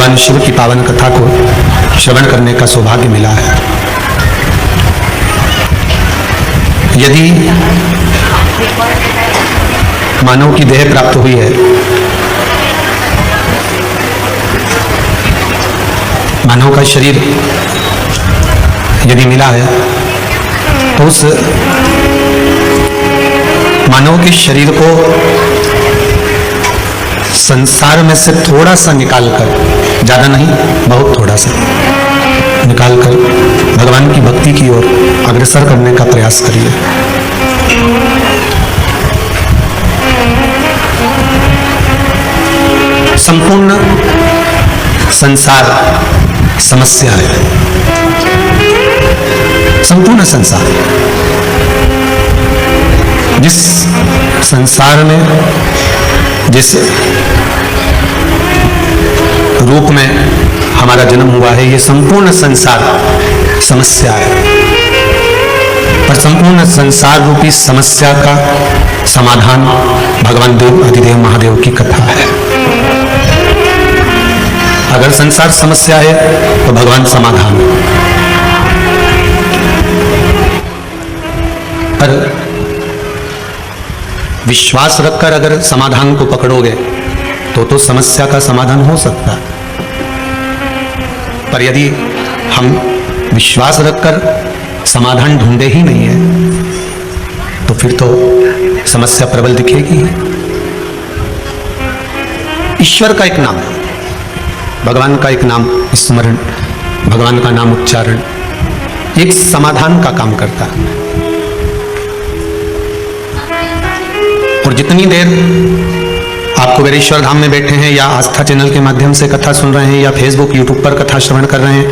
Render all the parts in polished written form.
भगवान शिव की पावन कथा को श्रवण करने का सौभाग्य मिला है। यदि मानव की देह प्राप्त हुई है, मानव का शरीर यदि मिला है, तो उस मानव के शरीर को संसार में से थोड़ा सा निकालकर, ज्यादा नहीं, बहुत थोड़ा सा निकालकर भगवान की भक्ति की ओर अग्रसर करने का प्रयास करिए। संपूर्ण संसार समस्या है, संपूर्ण संसार। जिस संसार में, जिस रूप में हमारा जन्म हुआ है, ये संपूर्ण संसार समस्या है। पर संपूर्ण संसार रूपी समस्या का समाधान भगवान देव अधिदेव महादेव की कथा है। अगर संसार समस्या है तो भगवान समाधान है। पर विश्वास रखकर अगर समाधान को पकड़ोगे तो समस्या का समाधान हो सकता है। पर यदि हम विश्वास रखकर समाधान ढूंढे ही नहीं है, तो फिर तो समस्या प्रबल दिखेगी। ईश्वर का एक नाम, भगवान का एक नाम स्मरण, भगवान का नाम उच्चारण एक समाधान का काम करता है। और जितनी देर आप कुबेरेश्वर धाम में बैठे हैं, या आस्था चैनल के माध्यम से कथा सुन रहे हैं, या फेसबुक यूट्यूब पर कथा श्रवण कर रहे हैं,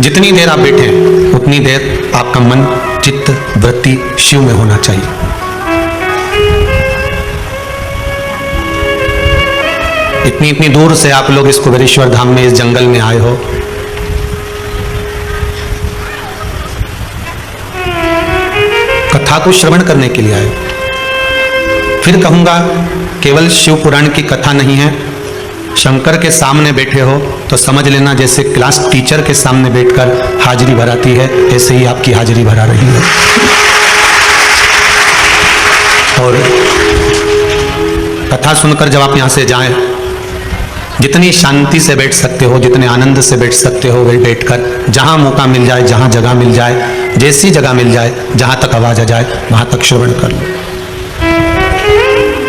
जितनी देर आप बैठे हैं उतनी देर आपका मन, चित्त, वृत्ति शिव में होना चाहिए। इतनी दूर से आप लोग इस कुबेरेश्वर धाम में, इस जंगल में आए हो, कथा को श्रवण करने के लिए आए। फिर कहूंगा, केवल शिव पुराण की कथा नहीं है, शंकर के सामने बैठे हो तो समझ लेना जैसे क्लास टीचर के सामने बैठकर हाजिरी भराती है, ऐसे ही आपकी हाजिरी भरा रही है। और कथा सुनकर जब आप यहां से जाएं, जितनी शांति से बैठ सकते हो, जितने आनंद से बैठ सकते हो, वही बैठकर, जहां मौका मिल जाए, जहां जगह मिल जाए, जैसी जगह मिल जाए, जहां तक आवाज आ जाए, वहां तक श्रवण कर लो।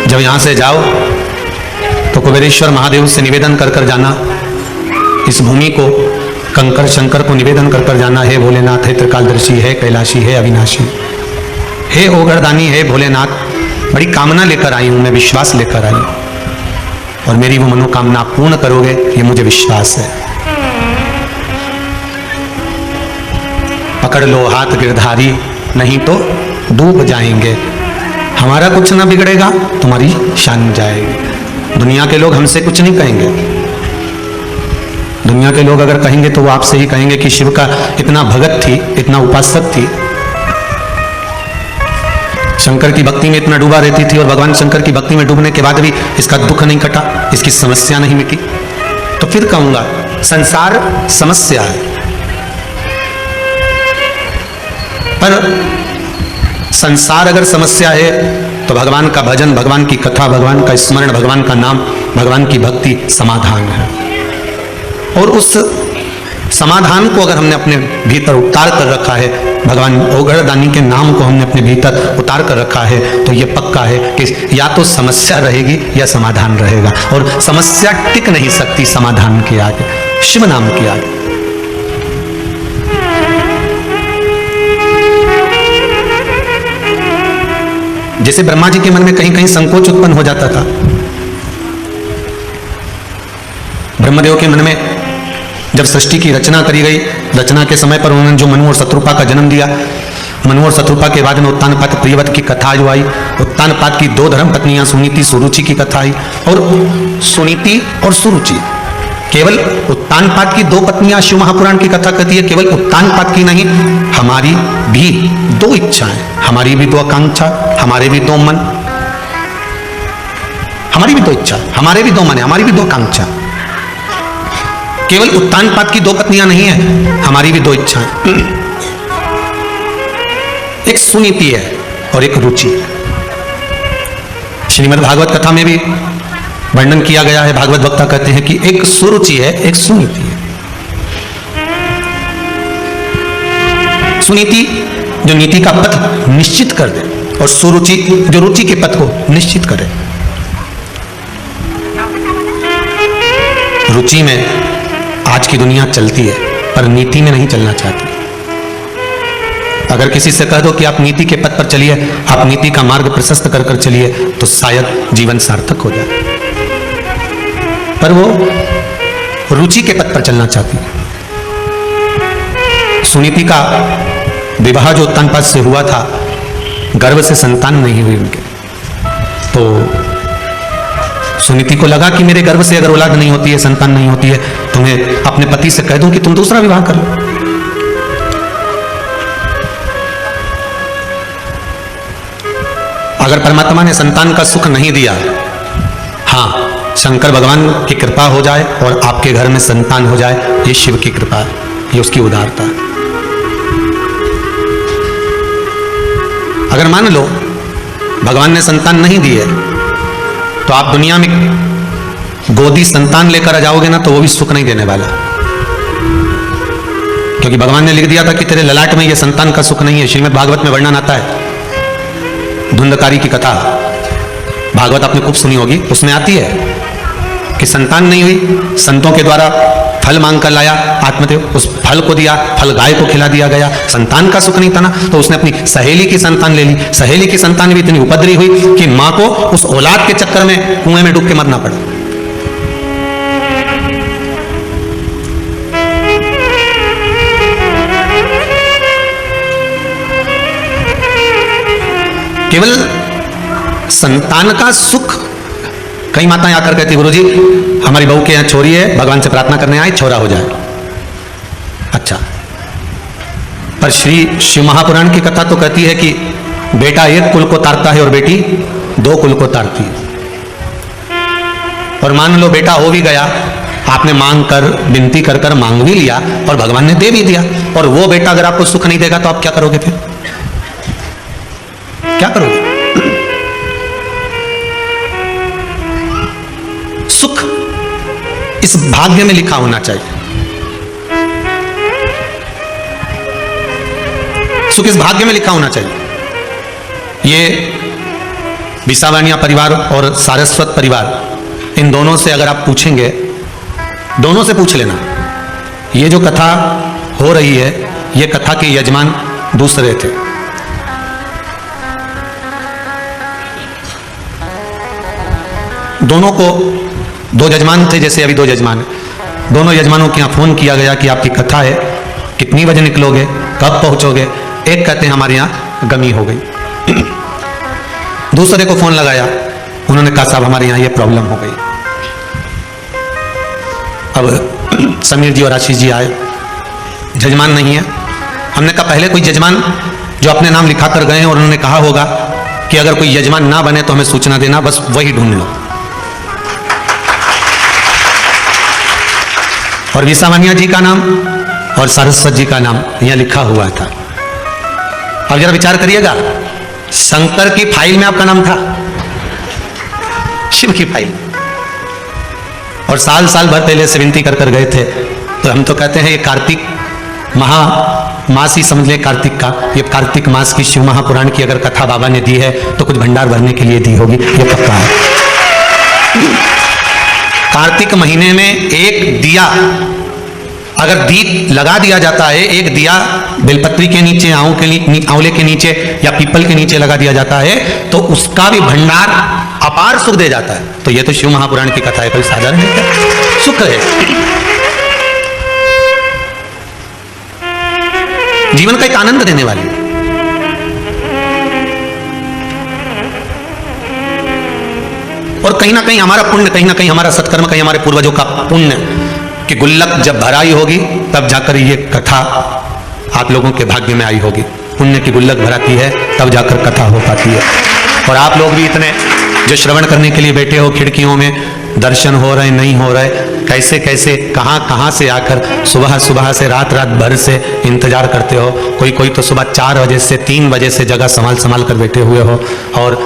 जब यहां से जाओ तो कुबेरेश्वर महादेव से निवेदन कर कर जाना, इस भूमि को, कंकर शंकर को निवेदन कर कर जाना, हे भोलेनाथ, हे त्रिकालदर्शी, है कैलाशी, है अविनाशी, हे ओगरदानी, है भोलेनाथ, बड़ी कामना लेकर आई हूं मैं, विश्वास लेकर आई हूं, और मेरी वो मनोकामना पूर्ण करोगे, ये मुझे विश्वास है। पकड़ लो हाथ गिरधारी, नहीं तो डूब जाएंगे। हमारा कुछ ना बिगड़ेगा, तुम्हारी शान जाएगी। दुनिया के लोग हमसे कुछ नहीं कहेंगे। दुनिया के लोग अगर कहेंगे तो वो आपसे ही कहेंगे कि शिव का इतना भगत थी, इतना उपासक थी, शंकर की भक्ति में इतना डूबा रहती थी, और भगवान शंकर की भक्ति में डूबने के बाद भी इसका दुख नहीं कटा, इसकी समस्या नहीं मिटी। तो फिर कहूंगा, संसार समस्या है, पर संसार अगर समस्या है तो भगवान का भजन, भगवान की कथा, भगवान का स्मरण, भगवान का नाम, भगवान की भक्ति समाधान है। और उस समाधान को अगर हमने अपने भीतर उतार कर रखा है, भगवान ओगरदानी के नाम को हमने अपने भीतर उतार कर रखा है, तो ये पक्का है कि या तो समस्या रहेगी या समाधान रहेगा। और समस्या टिक नहीं सकती समाधान के आगे, शिव नाम के आगे। जैसे ब्रह्मा जी के मन में कहीं कहीं संकोच उत्पन्न हो जाता था, ब्रह्मदेव के मन में जब सृष्टि की रचना करी गई, रचना के समय पर उन्होंने जो मनु और शत्रुपा का जन्म दिया, मनु और शत्रुपा के बाद में उत्तानपाद प्रियव्रत की कथा जो आई, उत्तानपाद की दो धर्म पत्नियां सुनीति सुरुचि की कथा आई। और सुनीति और सुरुचि, केवल उत्तानपाद की दो पत्नियां शिव महापुराण की कथा कहती है, केवल उत्तानपाद की नहीं, हमारी भी दो इच्छाएं, हमारी भी दो आकांक्षा, हमारे भी दो मन, हमारी भी दो इच्छा, हमारे भी दो मन है, हमारी भी दो आकांक्षा। केवल उत्तानपाद की 2 पत्नियां नहीं है, हमारी भी 2 इच्छाएं, एक सुनीति है और एक रुचि। श्रीमद् भागवत कथा में भी वर्णन किया गया है, भागवत वक्ता कहते हैं कि एक सुरुचि है, एक सुनीति है। सुनीति जो नीति का पथ निश्चित कर दे, और सुरुचि जो रुचि के पथ को निश्चित करे। रुचि में आज की दुनिया चलती है, पर नीति में नहीं चलना चाहती। अगर किसी से कह दो कि आप नीति के पथ पर चलिए, आप नीति का मार्ग प्रशस्त कर कर चलिए, तो शायद जीवन सार्थक हो जाए, पर वो रुचि के पथ पर चलना चाहती है। सुनीति का विवाह जो उत्तानपाद से हुआ था, गर्भ से संतान नहीं हुई उनके, तो सुनीति को लगा कि मेरे गर्भ से अगर औलाद नहीं होती है, संतान नहीं होती है, तो मैं अपने पति से कह दूं कि तुम दूसरा विवाह कर लो। अगर परमात्मा ने संतान का सुख नहीं दिया, हाँ, शंकर भगवान की कृपा हो जाए और आपके घर में संतान हो जाए, ये शिव की कृपा है, ये उसकी उदारता है। अगर मान लो भगवान ने संतान नहीं दी है, तो आप दुनिया में गोदी संतान लेकर आ जाओगे ना, तो वो भी सुख नहीं देने वाला, क्योंकि भगवान ने लिख दिया था कि तेरे ललाट में ये संतान का सुख नहीं है। श्रीमद् भागवत में वर्णन आता है, धुंधकारी की कथा भागवत आपने खूब सुनी होगी, उसमें आती है कि संतान नहीं हुई, संतों के द्वारा फल मांग कर लाया आत्मदेव, उस फल को दिया, फल गाय को खिला दिया गया, संतान का सुख नहीं था ना, तो उसने अपनी सहेली की संतान ले ली। सहेली की संतान भी इतनी उपद्रवी हुई कि मां को उस औलाद के चक्कर में कुएं में डूब के मरना पड़ा। केवल संतान का सुख, कई माताएं आकर कहती, गुरुजी हमारी बहू के यहाँ छोरी है, भगवान से प्रार्थना करने आए, छोरा हो जाए। अच्छा, पर श्री शिव महापुराण की कथा तो कहती है कि बेटा 1 कुल को तारता है और बेटी 2 कुल को तारती है। और मान लो बेटा हो भी गया, आपने मांग कर, विनती कर कर मांग भी लिया और भगवान ने दे भी दिया, और वो बेटा अगर आपको सुख नहीं देगा तो आप क्या करोगे? फिर क्या करोगे? सुख इस भाग्य में लिखा होना चाहिए, सुख इस भाग्य में लिखा होना चाहिए। ये विसावानिया परिवार और सारस्वत परिवार, इन दोनों से अगर आप पूछेंगे, दोनों से पूछ लेना, ये जो कथा हो रही है, ये कथा के यजमान दूसरे थे। दोनों को 2 यजमान थे, जैसे अभी 2 यजमान है। दोनों यजमानों के यहाँ फोन किया गया कि आपकी कथा है, कितनी बजे निकलोगे, कब पहुंचोगे? एक कहते हैं हमारे यहाँ गमी हो गई। दूसरे को फोन लगाया, उन्होंने कहा साहब हमारे यहाँ ये प्रॉब्लम हो गई। अब समीर जी और आशीष जी आए, जजमान नहीं है। हमने कहा पहले कोई जजमान जो अपने नाम लिखा कर गए और उन्होंने कहा होगा कि अगर कोई यजमान ना बने तो हमें सूचना देना, बस वही ढूंढ लो। और विसावानिया जी का नाम और सारस्वत जी का नाम यहां लिखा हुआ था। अब जरा विचार करिएगा, शंकर की फाइल में आपका नाम था, शिव की फाइल, और साल साल भर पहले से विनती कर कर गए थे। तो हम तो कहते हैं ये कार्तिक मास ही समझ ले, कार्तिक का, ये कार्तिक मास की शिव महापुराण की अगर कथा बाबा ने दी है तो कुछ भंडार भरने के लिए दी होगी, ये पक्का है। कार्तिक महीने में एक दिया अगर दीप लगा दिया जाता है, एक दिया बेलपत्री के नीचे, आंवले के नीचे या पीपल के नीचे लगा दिया जाता है, तो उसका भी भंडार अपार सुख दे जाता है। तो ये तो शिव महापुराण की कथा है, कोई साधारण है, सुख है। जीवन का एक आनंद देने वाली है। और कहीं ना कहीं हमारा पुण्य, कहीं ना कहीं हमारा सत्कर्म, कहीं हमारे पूर्वजों का पुण्य की गुल्लक जब भराई होगी, तब जाकर ये कथा आप लोगों के भाग्य में आई होगी। पुण्य की गुल्लक भराती है, तब जाकर कथा हो पाती है। और आप लोग भी इतने जो श्रवण करने के लिए बैठे हो खिड़कियों में, दर्शन हो रहे नहीं हो रहे, कैसे कैसे कहाँ कहाँ से आकर सुबह सुबह से रात रात भर से इंतजार करते हो। कोई कोई तो सुबह 4 बजे से 3 बजे से जगह संभाल संभाल कर बैठे हुए हो, और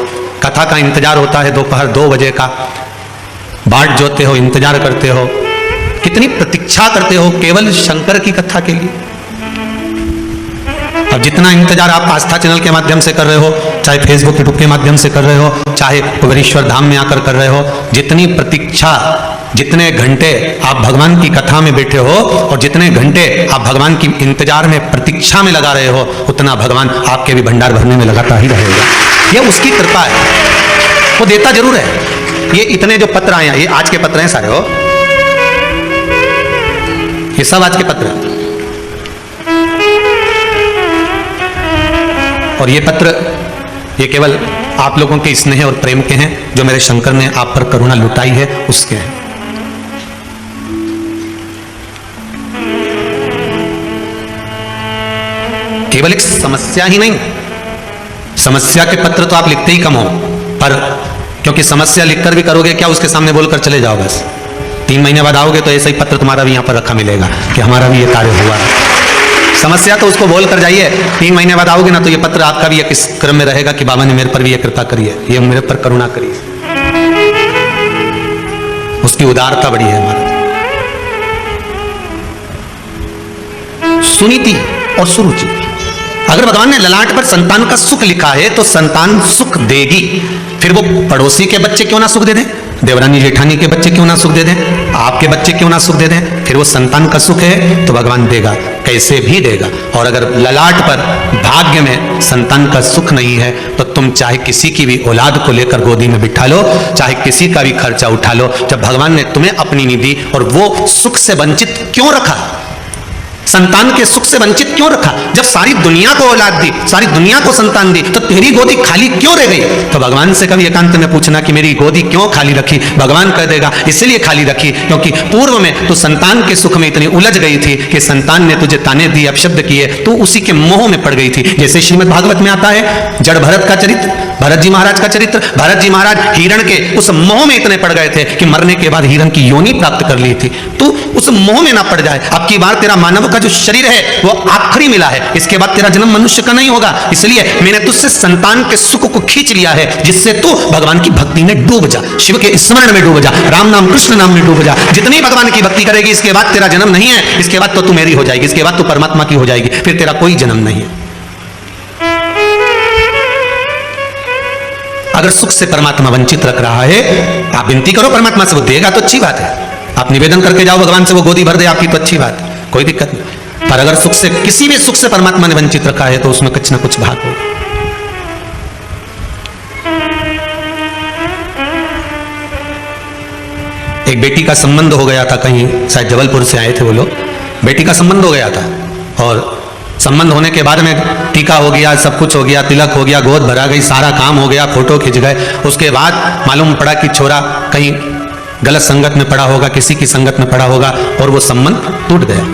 कथा का इंतजार होता है दोपहर 2 बजे का, बाट जोते हो, इंतजार करते हो, कितनी प्रतीक्षा करते हो केवल शंकर की कथा के लिए। अब जितना इंतजार आप आस्था चैनल के माध्यम से कर रहे हो, चाहे फेसबुक यूट्यूब के माध्यम से कर रहे हो, चाहे कुबेरेश्वर धाम में आकर कर रहे हो, जितनी प्रतीक्षा, जितने घंटे आप भगवान की कथा में बैठे हो और जितने घंटे आप भगवान की इंतजार में प्रतीक्षा में लगा रहे हो, उतना भगवान आपके भी भंडार भरने में लगाता ही रहेगा। यह उसकी कृपा है, वो देता जरूर है। ये इतने जो पत्र आए, ये आज के पत्र हैं सारे, हो ये सब आज के पत्र हैं। और ये पत्र ये केवल आप लोगों के स्नेह और प्रेम के हैं, जो मेरे शंकर ने आप पर करुणा लुटाई है उसके हैं। केवल एक समस्या ही नहीं, समस्या के पत्र तो आप लिखते ही कम हो, पर क्योंकि समस्या लिखकर भी करोगे क्या, उसके सामने बोलकर चले जाओ बस। 3 महीने बाद आओगे तो ऐसा ही पत्र तुम्हारा भी यहां पर रखा मिलेगा कि हमारा भी ये कार्य हुआ। समस्या तो उसको बोल कर जाइए, 3 महीने बाद आओगे ना तो ये पत्र आपका भी इस क्रम में रहेगा कि बाबा ने मेरे पर भी ये कृपा करी है, ये मेरे पर करुणा करी है। उसकी उदारता बड़ी है हमारी। सुनीति और सुरुचि, अगर भगवान ने ललाट पर संतान का सुख लिखा है तो संतान सुख देगी, फिर वो पड़ोसी के बच्चे क्यों ना सुख दे दें, देवरानी जेठानी के बच्चे क्यों ना सुख दे दें, आपके बच्चे क्यों ना सुख दे दें, फिर वो संतान का सुख है तो भगवान देगा, कैसे भी देगा। और अगर ललाट पर भाग्य में संतान का सुख नहीं है तो तुम चाहे किसी की भी औलाद को लेकर गोदी में बिठा लो, चाहे किसी का भी खर्चा उठा लो, जब भगवान ने तुम्हें अपनी नहीं दी और वो सुख से वंचित क्यों रखा, संतान के सुख से वंचित क्यों रखा, जब सारी दुनिया को औलाद दी, सारी दुनिया को संतान दी, तो तेरी गोदी खाली क्यों रह गई। तो भगवान से कभी एकांत में पूछना कि मेरी गोदी क्यों खाली रखी, भगवान कह देगा इसलिए खाली रखी क्योंकि पूर्व में तो संतान के सुख में इतनी उलझ गई थी कि संतान ने तुझे ताने दिए, अपशब्द किए, तो उसी के मोह में पड़ गई थी। जैसे श्रीमद् भागवत में आता है जड़ भरत का चरित्र, भरत जी महाराज का चरित्र, भरत जी महाराज हिरण के उस मोह में इतने पड़ गए थे कि मरने के बाद हिरण की योनि प्राप्त कर ली थी। तो उस मोह में ना पड़ जाए, अब की बार तेरा मानव का जो शरीर है वो आखिरी मिला है, इसके बाद तेरा जन्म मनुष्य का नहीं होगा, इसलिए मैंने तुझसे संतान के सुख को खींच लिया है, जिससे तू भगवान की भक्ति में डूब जा, शिव के स्मरण में डूब जा, राम नाम कृष्ण नाम में डूब जा। जितनी भगवान की भक्ति करेगी इसके बाद तेरा जन्म नहीं है, इसके बाद तो तू मेरी हो जाएगी, इसके बाद तू परमात्मा की हो जाएगी, फिर तेरा कोई जन्म नहीं है। अगर सुख से परमात्मा वंचित रख रहा है, आप विनती करो परमात्मा से, वो देगा तो अच्छी बात है, आप निवेदन करके जाओ भगवान से, वो गोदी भर दे आपकी तो अच्छी बात है, कोई दिक्कत नहीं। पर अगर सुख से, किसी भी सुख से परमात्मा ने वंचित रखा है तो उसमें कुछ ना कुछ भाग होगा। एक बेटी का संबंध हो गया था, कहीं शायद जबलपुर से आए थे वो लोग, बेटी का संबंध हो गया था और संबंध होने के बाद में टीका हो गया, सब कुछ हो गया, तिलक हो गया, गोद भरा गई, सारा काम हो गया, फोटो खिंच गए। उसके बाद मालूम पड़ा कि छोरा कहीं गलत संगत में पड़ा होगा, किसी की संगत में पड़ा होगा और वो संबंध टूट गया।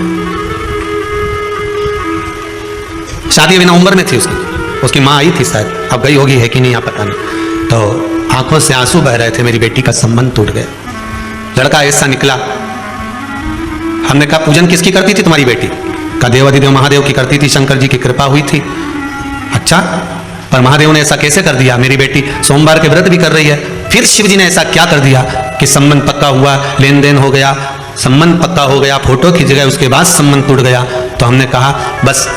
शादी अभी नवंबर में थी उसकी माँ आई थी शायद, अब गई होगी है कि नहीं यहाँ पता नहीं। तो आंखों से आंसू बह रहे थे, मेरी बेटी का संबंध टूट गया। लड़का ऐसा निकला, हमने कहा पूजन किसकी करती थी तुम्हारी बेटी, का देवाधिदेव महादेव की करती थी, शंकर जी की कृपा हुई थी। अच्छा, पर महादेव ने ऐसा कैसे कर दिया, मेरी बेटी सोमवार के व्रत भी कर रही है, फिर शिव जी ने ऐसा क्या कर दिया कि संबंध पक्का हुआ, लेन देन हो गया, संबंध पक्का हो गया, फोटो खींच गए, उसके बाद संबंध टूट गया। तो हमने कहा बस,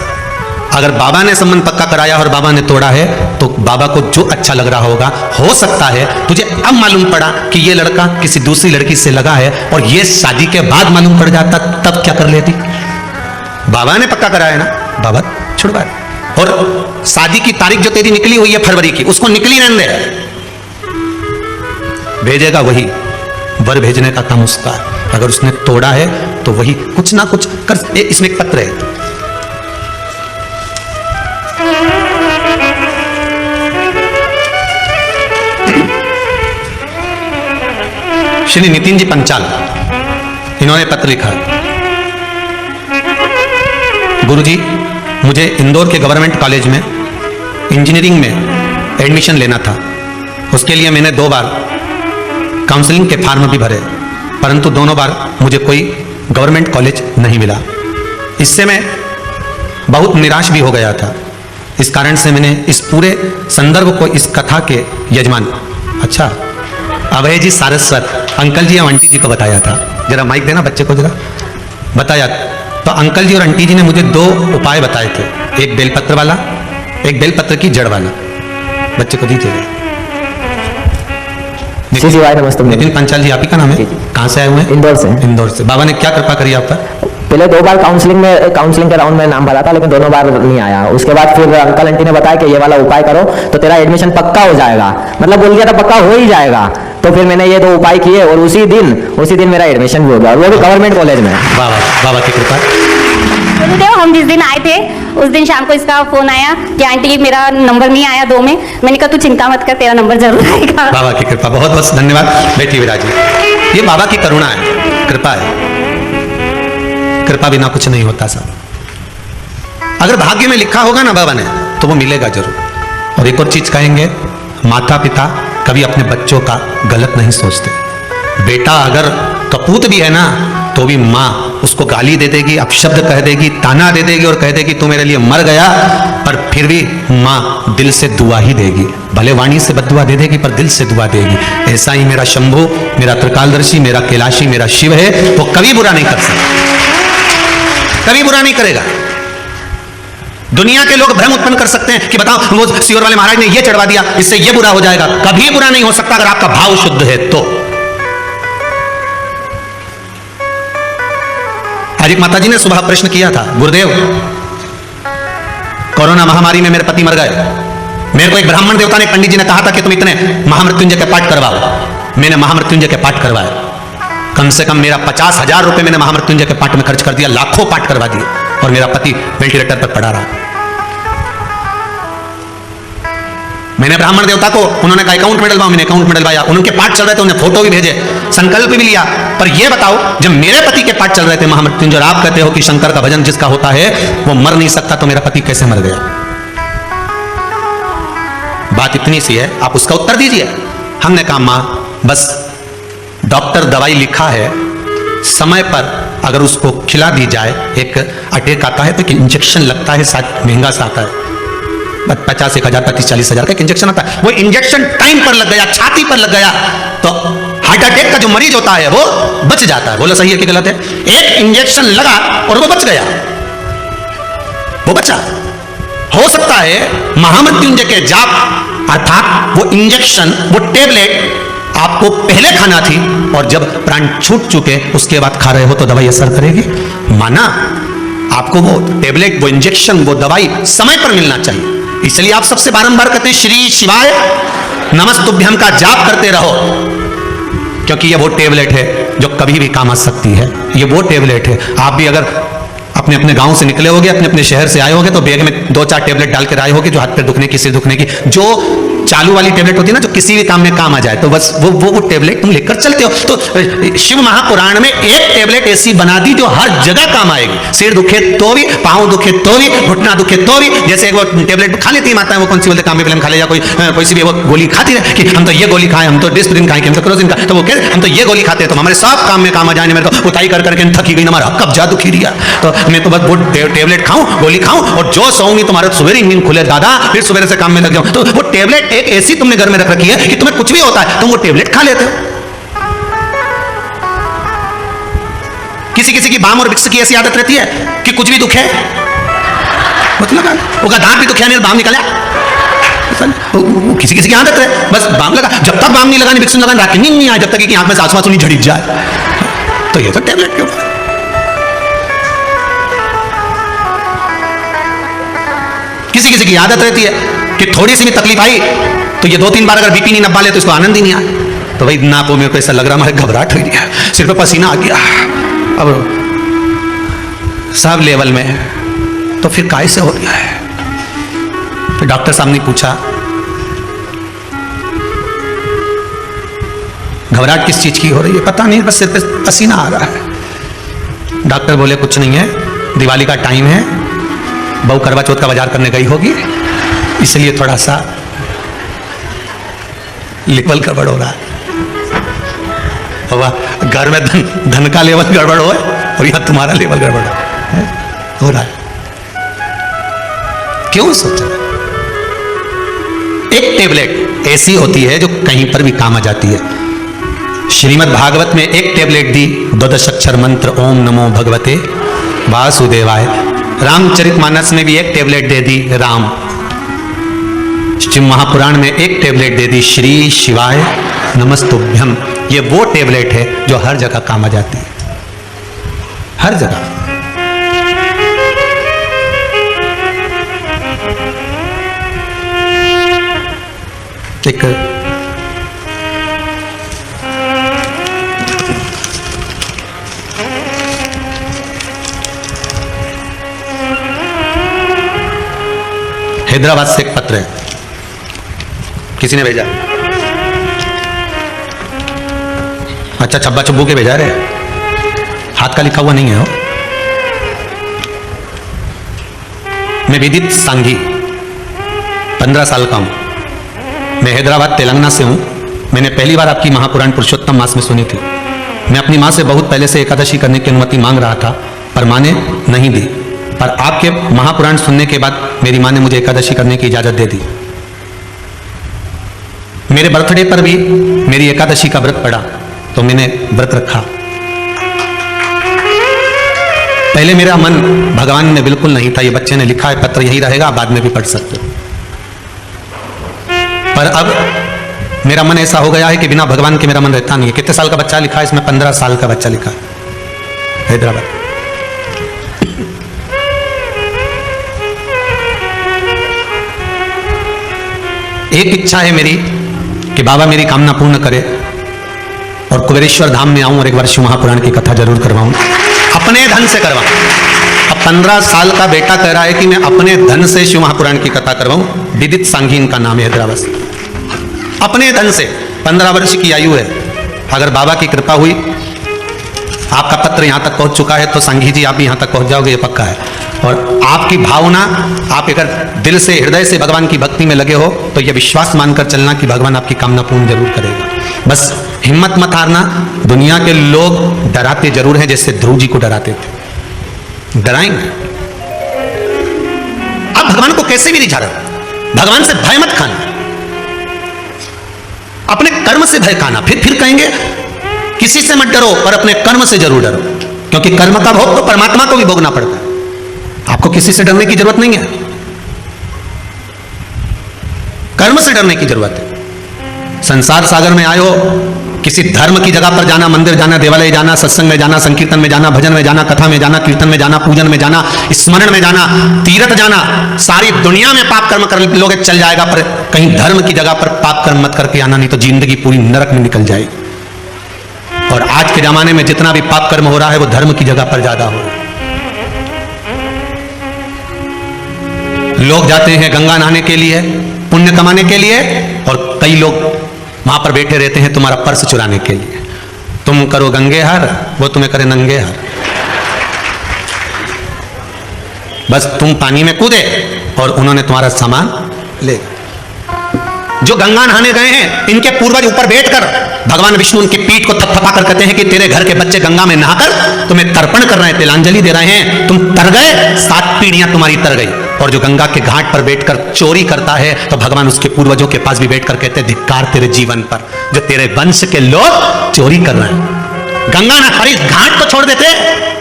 अगर बाबा ने संबंध पक्का कराया और बाबा ने तोड़ा है तो बाबा को जो अच्छा लग रहा होगा, हो सकता है तुझे अब मालूम पड़ा कि ये लड़का किसी दूसरी लड़की से लगा है और ये शादी के बाद मालूम पड़ जाता, तब क्या कर लेती। बाबा ने पक्का कराया ना, बाबा छुड़वा। और शादी की तारीख जो तेरी निकली हुई है फरवरी की, उसको निकली रहने दे, भेजेगा वही, वर भेजने का काम उसका है। अगर उसने तोड़ा है तो वही कुछ ना कुछ कर। इसमें एक पत्र है, श्री नितिन जी पंचाल, इन्होंने पत्र लिखा, गुरुजी मुझे इंदौर के गवर्नमेंट कॉलेज में इंजीनियरिंग में एडमिशन लेना था, उसके लिए मैंने 2 बार काउंसलिंग के फॉर्म भी भरे, परंतु दोनों बार मुझे कोई गवर्नमेंट कॉलेज नहीं मिला। इससे मैं बहुत निराश भी हो गया था। इस कारण से मैंने इस पूरे संदर्भ को इस कथा के यजमान, अच्छा, अभय जी सारस्वत अंकल जी और आंटी जी को बताया था। जरा माइक देना बच्चे को, जरा बताया। तो अंकल जी और आंटी जी ने मुझे 2 उपाय बताए थे, एक बेलपत्र वाला, एक बेलपत्र की जड़ वाला। बच्चे को दीजिएगा। नितिन पंचाल जी आप ही का नाम है? कहाँ से आए हुए हैं? इंदौर से। इंदौर से। बाबा ने क्या कृपा करी आप पर? पहले 2 बार काउंसलिंग के राउंड में नाम भरा था, लेकिन दोनों बार नहीं आया। उसके बाद फिर अंकल आंटी ने बताया कि ये वाला उपाय करो तो तेरा एडमिशन पक्का हो जाएगा, मतलब बोल दिया था पक्का हो ही जाएगा। तो फिर मैंने ये 2 उपाय किए और उसी दिन मेरा एडमिशन भी हो गया, और वो भी गवर्नमेंट कॉलेज में। बाबा की कृपा। गुरुदेव, हम जिस दिन आए थे उस दिन शाम को इसका फोन आया कि आंटी मेरा नंबर नहीं आया 2 में। मैंने कहा तू चिंता मत कर, तेरा नंबर जरूर आएगा। बाबा की कृपा, बहुत बहुत धन्यवाद। बेटी विराजी, ये बाबा की करुणा है, कृपा है। कृपा बिना कुछ नहीं होता साहब। अगर भाग्य में लिखा होगा ना बाबा ने, तो वो मिलेगा जरूर। और एक और चीज कहेंगे, माता पिता कभी अपने बच्चों का गलत नहीं सोचते। बेटा अगर कपूत भी है ना, तो भी माँ उसको गाली दे देगी, अपशब्द कह देगी, ताना दे देगी और कह देगी तू मेरे लिए मर गया, पर फिर भी माँ दिल से दुआ ही देगी। भले वाणी से बद्दुआ दे देगी, पर दिल से दुआ देगी। ऐसा ही मेरा शंभू, मेरा त्रिकालदर्शी, मेरा कैलाशी, मेरा शिव है, वो कभी बुरा नहीं कर सकता, कभी बुरा नहीं करेगा। दुनिया के लोग भ्रम उत्पन्न कर सकते हैं कि बताओ वो सियोर वाले महाराज ने ये चढ़वा दिया, इससे ये बुरा हो जाएगा। कभी बुरा नहीं हो सकता अगर आपका भाव शुद्ध है तो। आज एक माता जी ने सुबह प्रश्न किया था, गुरुदेव कोरोना महामारी में मेरे पति मर गए। मेरे को एक ब्राह्मण देवता ने, पंडित जी ने कहा था कि तुम इतने महामृत्युंजय के पाठ करवाओ। मैंने महामृत्युंजय के पाठ करवाए। कम से कम मेरा 50,000 रुपए मैंने महामृत्युंजय के पाठ में खर्च कर दिया, लाखों पाठ करवा दिए, और मेरा पति वेंटिलेटर पर पड़ा रहा। मैंने ब्राह्मण देवता को, उन्होंने कहा अकाउंट में डलवाओ, मैंने अकाउंट में डलवाया। उनके पाठ चल रहे थे, उन्हें फोटो भी भेजे, संकल्प भी लिया। पर यह बताओ, जब मेरे पति के पाठ चल रहे थे महामृत्युंजय, और आप कहते हो कि शंकर का भजन जिसका होता है वो मर नहीं सकता, तो मेरा पति कैसे मर गया? बात इतनी सी है, आप उसका उत्तर दीजिए। हमने कहा मां, बस डॉक्टर दवाई लिखा है, समय पर अगर उसको खिला दी जाए, एक अटैक आता है तो एक इंजेक्शन लगता है, शायद महंगा सा आता है, 50 1,000 30 40,000 का इंजेक्शन आता है। वो इंजेक्शन टाइम पर लग गया, छाती पर लग गया, तो हार्ट अटैक का जो मरीज होता है वो बच जाता है। बोलो सही है कि गलत है? एक इंजेक्शन लगा और वो बच गया, वो बचा। हो सकता है महामृत्युंजय के जाप अर्थात वो इंजेक्शन, वो टेबलेट आपको पहले खाना थी, और जब प्राण छूट चुके उसके बाद खा रहे हो तो दवाई असर करेगी। माना आपको वो टेबलेट, वो इंजेक्शन, वो दवाई समय पर मिलना चाहिए। इसलिए आप सबसे बारंबार कहते हैं श्री शिवाय नमस्तुभ्यम का जाप करते रहो, क्योंकि ये वो टेबलेट है जो कभी भी काम आ सकती है। ये वो टेबलेट है। आप भी अगर अपने अपने गांव से निकले होगे, अपने अपने शहर से आए होगे, तो बैग में 2-4 टेबलेट डाल के आए होगे, जो हाथ पैर दुखने की, सिर दुखने की, जो चालू वाली टेबलेट होती है ना, जो किसी भी काम में काम आ जाए, तो बस वो टेबलेट तुम लेकर चलते हो। तो शिव महापुराण में एक टेबलेट ऐसी बना दी जो हर जगह काम आएगी। सिर दुखे तो भी, पांव दुखे तो भी, घुटना दुखे तो भी। जैसे वो टेबलेट खा लेती माता है, वो कौन सी बोलते, कामी फिल्म खा ले, या कोई सी भी वो गोली खाती है कि हम तो ये गोली खाए, हम तो डिस्प्रिन खाए, हम तो क्रोसिन खाए, तो वो कहते हम तो ये गोली खाते हैं, तो हमारे सब काम में काम आ जाने में, तो उठाई कर करके थकी गई, हमारा कब्जा दुखी दिया, तो मैं तो बस वो टेबलेट खाऊं, गोली खाऊं, और जो सोऊंगी तुम्हारा सुबह नींद खुले दादा, फिर सुबह से काम में लग जाऊं। तो वो टेबलेट एक ऐसी तुमने घर में रख रखी है कि तुम्हें कुछ भी होता है तुम वो टेबलेट खा लेते हो। किसी किसी की बाम और विक्स की ऐसी आदत रहती है कि कुछ भी दुख है मतलब उसका दांत भी दुखिया नहीं, बाम निकला। किसी किसी की आदत है, बस बाम लगा, जब तक बाम नहीं लगानी, विक्स नहीं लगानी, रात की नींद नहीं आए, जब तक कि आंख में आंसू आंसू नहीं झड़क जाए, तो ये तो टेबलेट के ऊपर। किसी किसी की आदत रहती है कि थोड़ी सी भी तकलीफ आई तो ये 2-3 बार अगर बीपी नहीं नपा ले तो इसको आनंद ही नहीं आया। तो भाई नाको मेरे को ऐसा लग रहा, हमारे घबराहट हो गया, सिर पे पसीना आ गया, अब सब लेवल में, तो फिर काय से हो गया है? फिर डॉक्टर साहब ने पूछा घबराहट किस चीज की हो रही है? पता नहीं, बस सिर पे पसीना आ रहा है। डॉक्टर बोले कुछ नहीं है, दिवाली का टाइम है, बहू करवा चौथ का बाजार करने गई होगी, इसलिए थोड़ा सा लेवल गड़बड़ हो रहा है। बाबा घर में धन का लेवल गड़बड़ हो और यहाँ तुम्हारा लेवल गड़बड़ हो रहा है। क्यों सोचा? एक टेबलेट ऐसी होती है जो कहीं पर भी काम आ जाती है। श्रीमद् भागवत में एक टेबलेट दी, 12 अक्षर मंत्र ओम नमो भगवते वासुदेवाय। रामचरितमानस में भी एक टेबलेट दे दी राम। शिव महापुराण में एक टेबलेट दे दी श्री शिवाय नमस्तुभ्यम। ये वो टेबलेट है जो हर जगह काम आ जाती है, हर जगह। एक हैदराबाद से एक पत्र है, किसी ने भेजा। अच्छा, छब्बा चुब्बू के भेजा रहे, हाथ का लिखा हुआ नहीं है वो। मैं विदित सांघी, 15 साल का हूं। मैं हैदराबाद तेलंगाना से हूं। मैंने पहली बार आपकी महापुराण पुरुषोत्तम मास में सुनी थी। मैं अपनी मां से बहुत पहले से एकादशी करने की अनुमति मांग रहा था, पर मां ने नहीं दी। पर आपके महापुराण सुनने के बाद मेरी मां ने मुझे एकादशी करने की इजाजत दे दी। मेरे बर्थडे पर भी मेरी एकादशी का व्रत पड़ा तो मैंने व्रत रखा। पहले मेरा मन भगवान में बिल्कुल नहीं था। ये बच्चे ने लिखा है पत्र, यही रहेगा, बाद में भी पढ़ सकते हो। पर अब मेरा मन ऐसा हो गया है कि बिना भगवान के मेरा मन रहता नहीं है। कितने साल का बच्चा लिखा है इसमें? 15 साल का बच्चा लिखा है, हैदराबाद। एक इच्छा है मेरी कि बाबा मेरी कामना पूर्ण करे और कुबेरेश्वर धाम में आऊं और एक बार शिव महापुराण की कथा जरूर करवाऊं, अपने धन से करवाऊं। अब 15 साल का बेटा कह रहा है कि मैं अपने धन से शिव महापुराण की कथा करवाऊं। विदित सांघी इनका नाम है, हैदराबाद से। अपने धन से, 15 वर्ष की आयु है। अगर बाबा की कृपा हुई, आपका पत्र यहां तक पहुंच चुका है, तो सांघी जी आप भी यहां तक पहुंच जाओगे, ये पक्का है। और आपकी भावना, आप अगर दिल से हृदय से भगवान की भक्ति में लगे हो तो यह विश्वास मानकर चलना कि भगवान आपकी कामना पूर्ण जरूर करेगा। बस हिम्मत मत हारना। दुनिया के लोग डराते जरूर हैं, जैसे ध्रुव जी को डराते थे, डराएंगे। आप भगवान को कैसे भी रिझा रहे हो, भगवान से भय मत खाना, अपने कर्म से भय खाना। फिर कहेंगे किसी से मत डरो, पर अपने कर्म से जरूर डरो, क्योंकि कर्म का भोग तो परमात्मा को भी भोगना पड़ता है। आपको किसी से डरने की जरूरत नहीं है, कर्म से डरने की जरूरत है। संसार सागर में आए हो, किसी धर्म की जगह पर जाना, मंदिर जाना, देवालय जाना, सत्संग में जाना, संकीर्तन में जाना, भजन में जाना, कथा में जाना, कीर्तन में जाना, पूजन में जाना, स्मरण में जाना, तीर्थ जाना, सारी दुनिया में पाप कर्म कर लोगे चल जाएगा, पर कहीं धर्म की जगह पर पाप कर्म मत करके आना, नहीं तो जिंदगी पूरी नरक में निकल जाएगी। और आज के जमाने में जितना भी पाप कर्म हो रहा है वो धर्म की जगह पर ज्यादा हो रहा है। लोग जाते हैं गंगा नहाने के लिए, पुण्य कमाने के लिए, और कई लोग वहां पर बैठे रहते हैं तुम्हारा पर्स चुराने के लिए। तुम करो गंगे हर, वो तुम्हें करे नंगे हर। बस तुम पानी में कूदे और उन्होंने तुम्हारा सामान ले। जो गंगा नहाने गए हैं, इनके पूर्वज ऊपर बैठकर भगवान विष्णु उनकी पीठ को थपथपा कर कहते हैं कि तेरे घर के बच्चे गंगा में नहाकर तुम्हें तर्पण कर रहे हैं, तिलांजलि दे रहे हैं। तुम तर गए, 7 पीढ़ियां तुम्हारी तर गई। और जो गंगा के घाट पर बैठकर चोरी करता है, तो भगवान उसके पूर्वजों के पास भी बैठकर कहते हैं धिक्कार तेरे जीवन पर, जो तेरे वंश के लोग चोरी कर रहे हैं। गंगा ना हरी घाट तो छोड़ देते,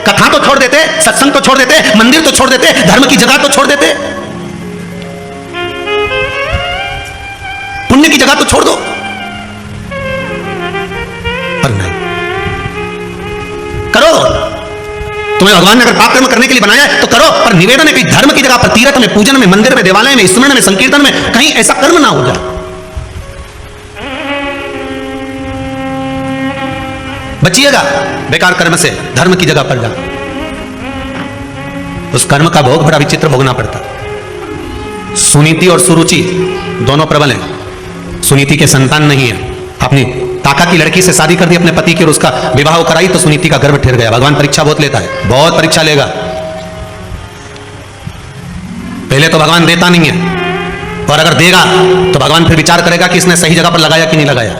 कथा तो छोड़ देते, सत्संग तो छोड़ देते, मंदिर तो छोड़ देते, धर्म की जगह तो छोड़ देते, पुण्य की जगह तो छोड़ दो, पर नहीं। करो, तुम्हें भगवान ने अगर पाप कर्म करने के लिए बनाया है तो करो, पर निवेदन है कि धर्म की जगह पर, तीर्थ में, पूजन में, मंदिर में, देवालय में, स्मरण में, संकीर्तन में कहीं ऐसा कर्म ना हो जाए। बचिएगा बेकार कर्म से, धर्म की जगह पर जा। उस कर्म का भोग बड़ा विचित्र भोगना पड़ता। सुनीति और सुरुचि दोनों प्रबल हैं। सुनीति के संतान नहीं है, अपनी काका की लड़की से शादी कर दी अपने पति की और उसका विवाह कराई तो सुनीति का गर्भ ठहर गया। भगवान परीक्षा बहुत लेता है, बहुत परीक्षा लेगा। पहले तो भगवान देता नहीं है, और अगर देगा तो भगवान फिर विचार करेगा कि इसने सही जगह पर लगाया कि नहीं लगाया।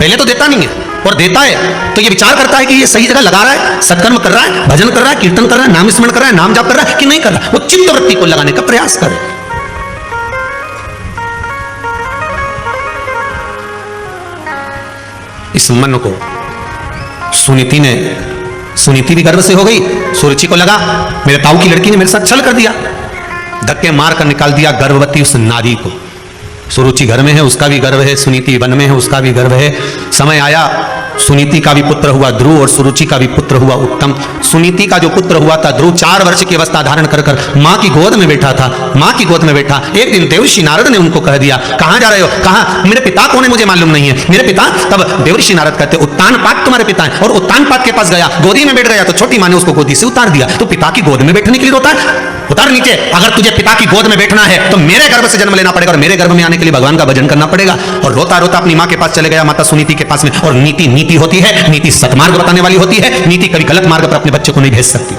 पहले तो देता नहीं है, और देता है तो ये विचार करता है कि ये सही जगह लगा रहा है, सत्कर्म कर रहा है, भजन कर रहा है, कीर्तन कर रहा है, नाम स्मरण कर रहा है, नाम जाप कर रहा है कि नहीं कर रहा। वो चित्त वृत्ति को लगाने का प्रयास करे। इस मन को सुनीति भी गर्व से हो गई। सुरुचि को लगा मेरे ताऊ की लड़की ने मेरे साथ छल कर दिया, धक्के मार कर निकाल दिया गर्भवती उस नारी को। सुरुचि घर में है, उसका भी गर्व है, सुनीति वन में है, उसका भी गर्व है। समय आया, सुनीति का भी पुत्र हुआ ध्रुव और सुरुचि का भी पुत्र हुआ उत्तम। सुनीति का जो पुत्र हुआ था ध्रुव 4 वर्ष की अवस्था धारण कर माँ की गोद में बैठा था। माँ की गोद में बैठा, एक दिन देवर्षि नारद ने उनको कह दिया, कहाँ जा रहे हो? कहा मेरे पिता कौन है मुझे मालूम नहीं है। मेरे पिता? तब देवर्षि नारद कहते उत्तानपाद तुम्हारे पिता है। और उत्तानपाद के पास गया, गोदी में बैठ गया तो छोटी माँ ने उसको गोदी से उतार दिया। तो पिता की गोद में बैठने के लिए रोता है? उतार नीचे। अगर तुझे पिता की गोद में बैठना है तो मेरे गर्भ से जन्म लेना पड़ेगा, और मेरे गर्भ में आने के लिए भगवान का भजन करना पड़ेगा। और रोता रोता अपनी माँ के पास चले गया, माता सुनीति के पास में। और नीति नीति होती है, नीति सतमार्ग बताने वाली होती है। नीति कभी गलत मार्ग पर अपने बच्चे को नहीं भेज सकती।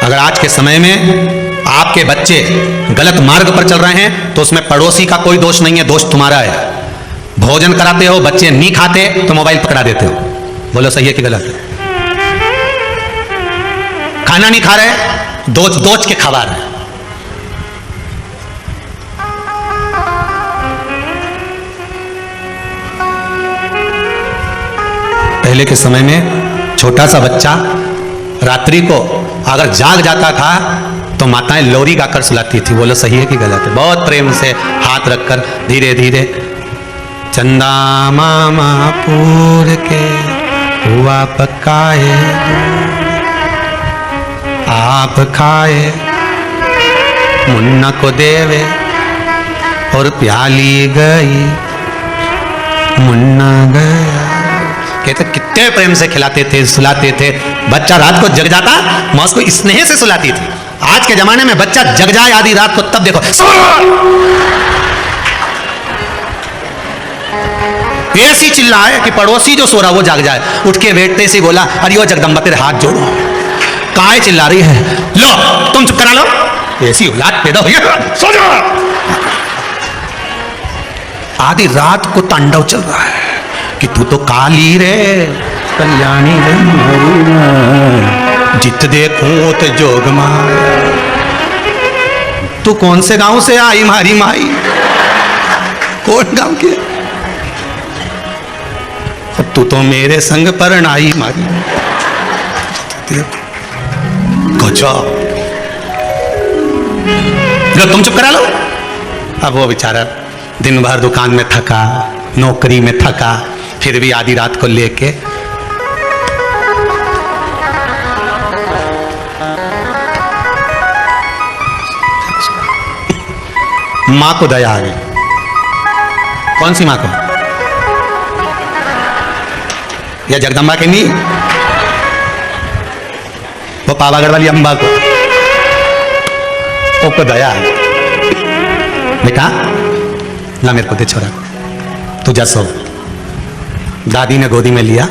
अगर आज के समय में आपके बच्चे गलत मार्ग पर चल रहे हैं तो उसमें पड़ोसी का कोई दोष नहीं है, दोष तुम्हारा है। भोजन कराते हो, बच्चे नहीं खाते तो मोबाइल पकड़ा देते हो। बोलो सही है कि गलत है? खाना नहीं खा रहे, दोच दोच के खवा रहे। पहले के समय में छोटा सा बच्चा रात्रि को अगर जाग जाता था तो माताएं लोरी गाकर सुलाती थी। बोलो सही है कि गलत है? बहुत प्रेम से हाथ रखकर धीरे धीरे, चंदा मामा पूर के हुआ पकाए, आप खाए मुन्ना को देवे और प्याली गई मुन्ना गया। कहते कितने प्रेम से खिलाते थे, सुलाते थे। बच्चा रात को जग जाता, माँ उसको स्नेह से सुलाती थी। आज के जमाने में बच्चा जग जाए आधी रात को तब देखो ऐसी चिल्लाए कि पड़ोसी जो सो रहा वो जाग जाए। उठ के बैठते से बोला, अरे ओ जगदम्बा तेरे हाथ जोड़ो, काहे चिल्ला रही है? लो तुम चुप करा लो, ऐसी औलाद पैदा हुई है, सो जाओ। आधी रात को तांडव चल रहा है कि तू तो काली रे कल्याणी रे, जित देखूं तो जोग मार। तू कौन से गांव से आई मारी माई? कौन गांव के? तू तो मेरे संग परनाई मारी। तुम चुप करा लो। अब वो बेचारा दिन भर दुकान में थका, नौकरी में थका, फिर भी आधी रात को लेके मां को दया आ गई। कौन सी मां को? या जगदम्बा के नहीं, वो पावागढ़ वाली अम्बा को। वो दया है। बेटा ला मेरे को दे छोरा, तू जा सो। दादी ने गोदी में लिया,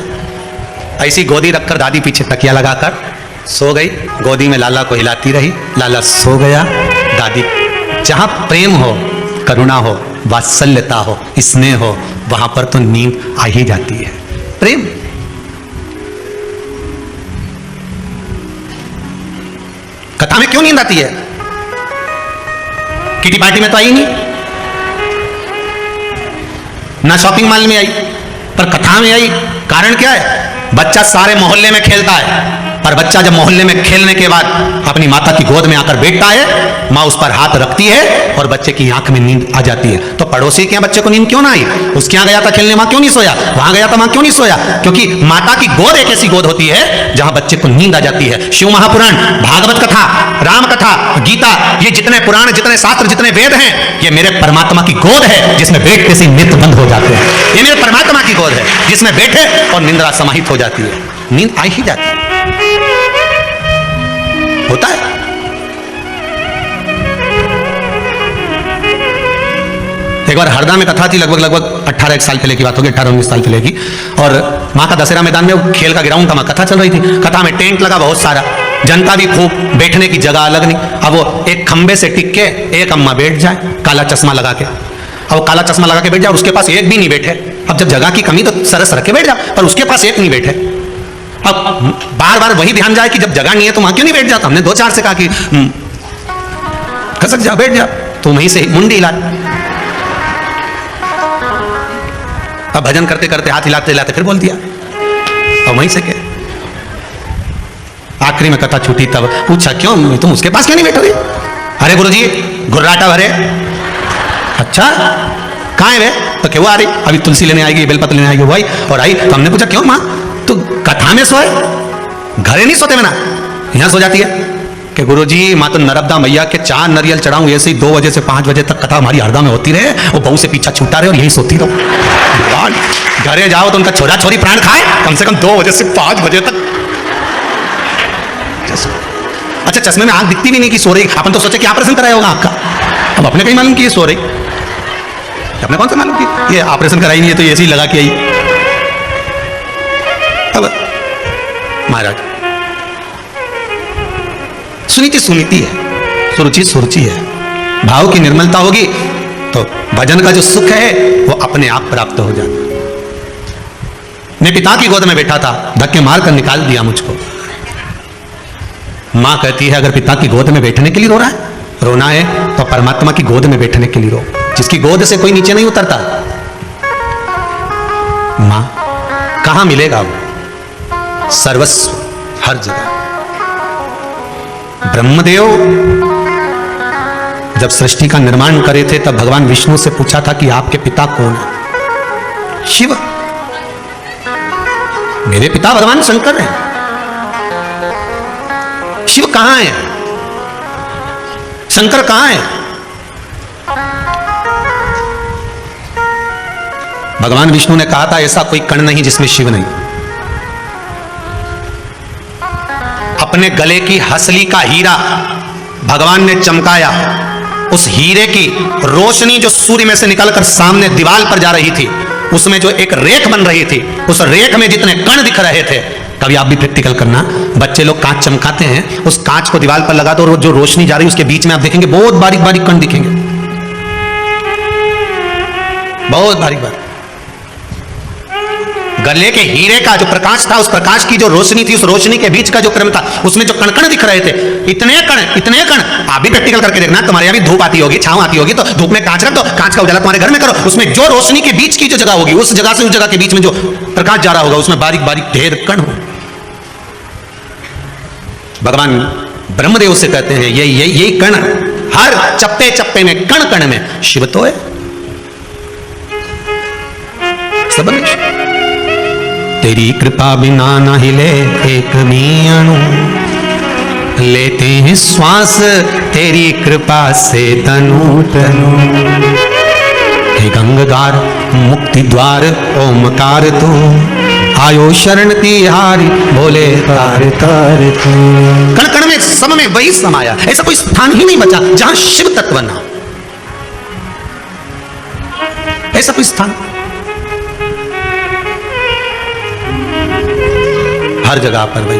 ऐसी गोदी रखकर दादी पीछे तकिया लगाकर सो गई। गोदी में लाला को हिलाती रही, लाला सो गया। दादी, जहां प्रेम हो, करुणा हो, वात्सल्यता हो, स्नेह हो, वहां पर तो नींद आ ही जाती है। प्रेम। कथा में क्यों नींद आती है? किटी पार्टी में तो आई नहीं, ना शॉपिंग मॉल में आई, पर कथा में आई। कारण क्या है? बच्चा सारे मोहल्ले में खेलता है, पर बच्चा जब मोहल्ले में खेलने के बाद अपनी माता की गोद में आकर बैठता है, माँ उस पर हाथ रखती है और बच्चे की आंख में नींद आ जाती है। तो पड़ोसी के यहाँ बच्चे को नींद क्यों ना आई? उसके यहाँ गया था खेलने, माँ क्यों नहीं सोया? वहां गया था, माँ क्यों नहीं सोया? क्योंकि माता की गोद एक ऐसी गोद होती है जहां बच्चे को नींद आ जाती है। शिव महापुराण, भागवत कथा, राम कथा, गीता, ये जितने पुराण, जितने शास्त्र, जितने वेद हैं, ये मेरे परमात्मा की गोद है जिसमें बैठते से नेत्र बंद हो जाते हैं। ये मेरे परमात्मा की गोद है जिसमें बैठे और निंद्रा समाहित हो जाती है, नींद आ ही जाती है। होता है। एक बार हरदा में कथा थी, लगभग 18 साल पहले की बात होगी, 18-19 साल पहले की। और माँ का दशहरा मैदान में खेल का ग्राउंड था, कथा चल रही थी। कथा में टेंट लगा बहुत सारा, जनता भी खूब, बैठने की जगह अलग नहीं। अब वो एक खंबे से टिक के एक अम्मा बैठ जाए काला चश्मा लगा के, अब वो काला चश्मा लगा के बैठ जाए, उसके पास एक भी नहीं बैठे। अब जब जगह की कमी तो सरस रख के बैठ जाओ, पर उसके पास एक नहीं बैठे। अब बार बार वही ध्यान जाए कि जब जगह नहीं है तो वहां क्यों नहीं बैठ जाता। हमने 2-4 से कहा कि खसक जा, बैठ जा, तो वहीं से मुंडी हिला। अब भजन करते करते हाथ हिलाते हिलाते फिर बोल दिया, और वहीं से क्या, आखिरी में कथा छूटी तब पूछा क्यों तुम उसके पास क्यों नहीं बैठोगे। अरे गुरुजी गुर्राटा भरे। अच्छा कहाँ है वे, तो क्यों आ रही, अभी तुलसी लेने आएगी, बेलपत्र लेने आएगी, वही और आई। तो हमने पूछा क्यों माँ तू कथा में सोए, घरे नहीं सोते मैंने, यहाँ सो जाती है। कि गुरुजी माँ तो नर्मदा मैया के 4 नरियल चढ़ाऊं, ऐसे ही 2 बजे से 5 बजे तक कथा हमारी हरदा में होती रहे, वो बहू से पीछा छूटा रहे और यही सोती रहो। घरे जाओ तो उनका छोरा छोरी प्राण खाए, कम से कम 2 बजे से 5 बजे तक। अच्छा चश्मे में आंख दिखती भी नहीं कि सो रही, अपन तो सोचे कि ऑपरेशन कराया होगा आंख का, अब अपने कहीं मालूम कि ये सो रही, अपने कौन सा मालूम कि ये ऑपरेशन कराई नहीं है तो ऐसे ही लगा के आई। अब महाराज सुनीति सुनीति है, सुरुचि सुरुचि है, भाव की निर्मलता होगी तो भजन का जो सुख है वो अपने आप प्राप्त हो जाता। मैं पिता की गोद में बैठा था, धक्के मार कर निकाल दिया मुझको। मां कहती है अगर पिता की गोद में बैठने के लिए रो रहा है, रोना है तो परमात्मा की गोद में बैठने के लिए रो, जिसकी गोद से कोई नीचे नहीं उतरता। मां कहां मिलेगा वो, सर्वस्व हर जगह। ब्रह्मदेव जब सृष्टि का निर्माण करे थे तब भगवान विष्णु से पूछा था कि आपके पिता कौन है। शिव, मेरे पिता भगवान शंकर हैं। शिव कहां है, शंकर कहां है। भगवान विष्णु ने कहा था ऐसा कोई कण नहीं जिसमें शिव नहीं। अपने गले की हसली का हीरा भगवान ने चमकाया, उस हीरे की रोशनी जो सूर्य में से निकलकर सामने दीवार पर जा रही थी, उसमें जो एक रेख बन रही थी, उस रेख में जितने कण दिख रहे थे, कभी आप भी प्रैक्टिकल करना, बच्चे लोग कांच चमकाते हैं, उस कांच को दीवार पर लगा दो और जो रोशनी जा रही है उसके बीच में आप देखेंगे बहुत बारीक बारीक कण दिखेंगे, बहुत बारीक बारीक। गले के हीरे का जो प्रकाश था, उस प्रकाश की जो रोशनी थी, उस रोशनी के बीच का जो क्रम था, उसमें जो कण कण दिख रहे थे, इतने कण। आप भी प्रैक्टिकल करके देखना, तुम्हारे यहाँ भी धूप आती होगी, छांव आती होगी, तो धूप में कांच रख दो, कांच का उजाला तुम्हारे घर में करो, उसमें जो रोशनी के बीच की जो जगह होगी, उस जगह से उस जगह के बीच में जो प्रकाश जा रहा होगा, उसमें बारीक बारीक ढेर कण हो। भगवान ब्रह्मदेव से कहते हैं यही कण, हर चप्पे चप्पे में, कण कण में शिव तो है। सब तेरी कृपा बिना न हिले एक भी अणु, लेते हैं श्वास तेरी कृपा से तनु तनु। हे गंगाधार मुक्ति द्वार ओमकार तू, आयो शरण तिहारी बोले तार तार तू। कण कण में सब में वही समाया, ऐसा कोई स्थान ही नहीं बचा जहां शिव तत्व ना, ऐसा कोई स्थान हर जगह पर वही।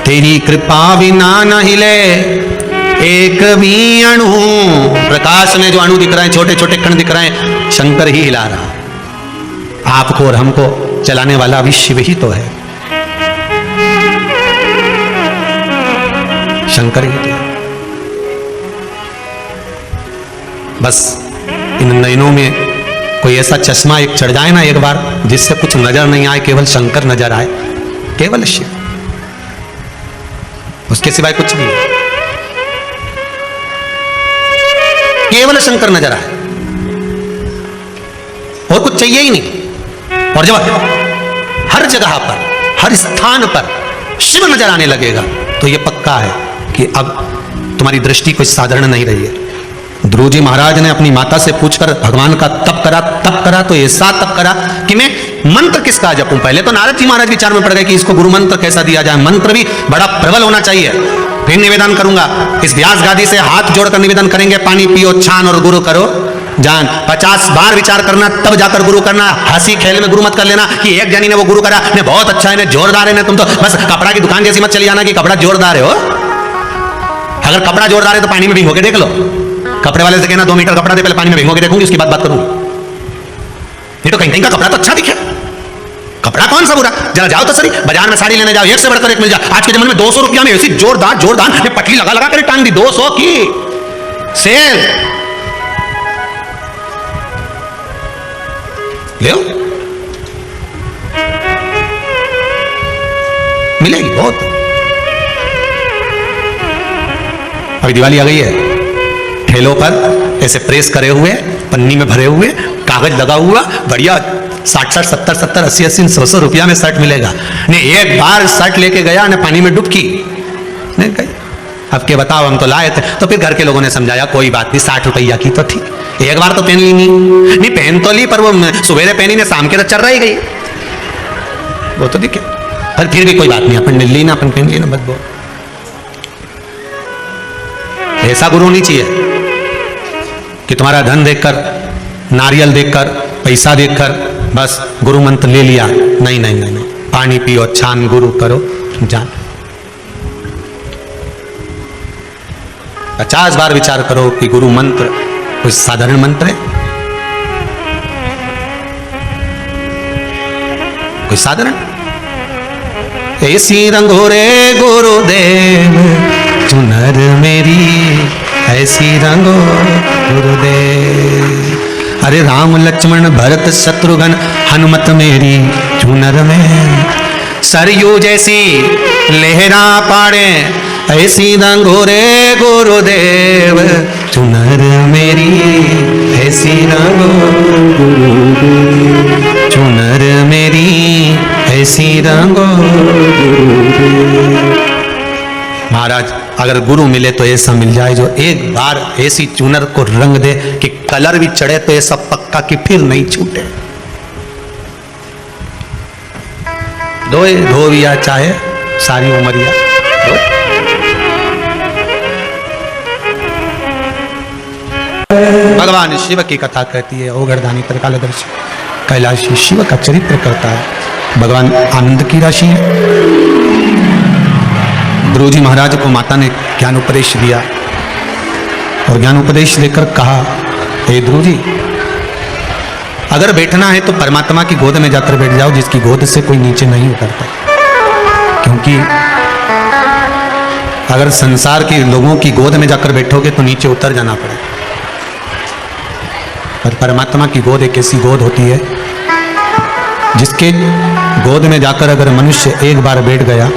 तेरी कृपा बिना न हिले एक भी अणु, प्रकाश में जो अणु दिख रहे हैं, छोटे छोटे कण दिख रहे हैं, शंकर ही हिला रहा। आपको और हमको चलाने वाला भी शिव ही तो है, शंकर ही तो है। बस इन नयनों में कोई ऐसा चश्मा एक चढ़ जाए ना एक बार, जिससे कुछ नजर नहीं आए, केवल शंकर नजर आए, केवल शिव, उसके सिवाय कुछ नहीं, केवल शंकर नजर आए और कुछ चाहिए ही नहीं। और जब हर जगह पर, हर स्थान पर शिव नजर आने लगेगा तो यह पक्का है कि अब तुम्हारी दृष्टि कोई साधारण नहीं रही है। ध्रुव जी महाराज ने अपनी माता से पूछकर भगवान का तप करा तो ऐसा तप करा कि मैं मंत्र किसका जपूं। पहले तो नारद जी महाराज विचार में पड़ गए कि इसको गुरु मंत्र कैसा दिया जाए, मंत्र भी बड़ा प्रबल होना चाहिए। फिर निवेदन करूंगा, इस व्यास गादी से हाथ जोड़कर निवेदन करेंगे, पानी पियो छान और गुरु करो जान 50 बार विचार करना तब जाकर गुरु करना। हंसी खेल में गुरु मत कर लेना कि एक जनी ने वो गुरु करा ने बहुत अच्छा है ने जोरदार है ने, तुम तो बस कपड़ा की दुकान जैसी मत चली जाना कि कपड़ा जोरदार है। हो अगर कपड़ा जोरदार है तो पानी में भिगो के देख लो। कपड़े वाले से कहना 2 मीटर कपड़ा दे, पहले पानी में भिगो के देखूंगी उसकी बात करूंगी। नहीं तो कहीं का कपड़ा तो अच्छा दिखे, कपड़ा कौन सा बुरा। जरा जाओ तो सही बाजार में साड़ी लेने जाओ, एक से बढ़कर एक मिल जाए। आज के जमाने में 200 रुपया में ऐसी जोरदार जोरदार ने पटली लगा लगा कर टांग दी 200 की सेल। ले मिलेगी बहुत। अभी दिवाली आ गई है, ठेलों पर ऐसे प्रेस करे हुए पन्नी में भरे हुए कागज लगा हुआ बढ़िया 60-60, 70-70, 80-80, 100 रुपया में शर्ट मिलेगा। ने एक बार शर्ट लेके गया ने पानी में डुबकी नहीं गई। अब के बताओ हम तो लाए थे। तो फिर घर के लोगों ने समझाया कोई बात नहीं 60 रुपया की तो ठीक, एक बार तो पहन ली नहीं पहन तो ली, पर वो सवेरे पहनी ने शाम के तो चल रही गई वो तो दिखे। पर फिर भी कोई बात नहीं, अपन ली ना अपन पहन ली ना बस। वो ऐसा गुरु नहीं चाहिए कि तुम्हारा धन देखकर, नारियल देखकर, पैसा देखकर बस गुरु मंत्र ले लिया। नहीं नहीं नहीं, नहीं। पानी पियो, छान गुरु करो जान। 50 बार विचार करो कि गुरु मंत्र कोई साधारण मंत्र है, कोई साधारण। ऐसी रंगोरे गुरुदेव चुनर मेरी, ऐसी रंगो गुरुदेव। अरे राम लक्ष्मण भरत शत्रुघ्न हनुमत मेरी चुनर में, सरयू जैसी लहरा पाड़े ऐसी रंगोरे गुरुदेव चुनर मेरी, ऐसी रंगो गुरुदेव चुनर मेरी, ऐसी रंगो गुरुदेव। महाराज अगर गुरु मिले तो ऐसा मिल जाए जो एक बार ऐसी चुनर को रंग दे कि कलर भी चढ़े तो ऐसा पक्का कि फिर नहीं छूटे। धोविया चाहे सारी उमरिया भगवान शिव की कथा कहती है। ओगरदानी त्रिकालदर्शी कैलाशी शिव का चरित्र करता है। भगवान आनंद की राशि है। ध्रुव जी महाराज को माता ने ज्ञान उपदेश दिया और ज्ञान उपदेश देकर कहा, हे ध्रुव जी अगर बैठना है तो परमात्मा की गोद में जाकर बैठ जाओ, जिसकी गोद से कोई नीचे नहीं उतरता। क्योंकि अगर संसार के लोगों की गोद में जाकर बैठोगे तो नीचे उतर जाना पड़ेगा। पर परमात्मा की गोद एक ऐसी गोद होती है जिसके गोद में जाकर अगर मनुष्य एक बार बैठ गया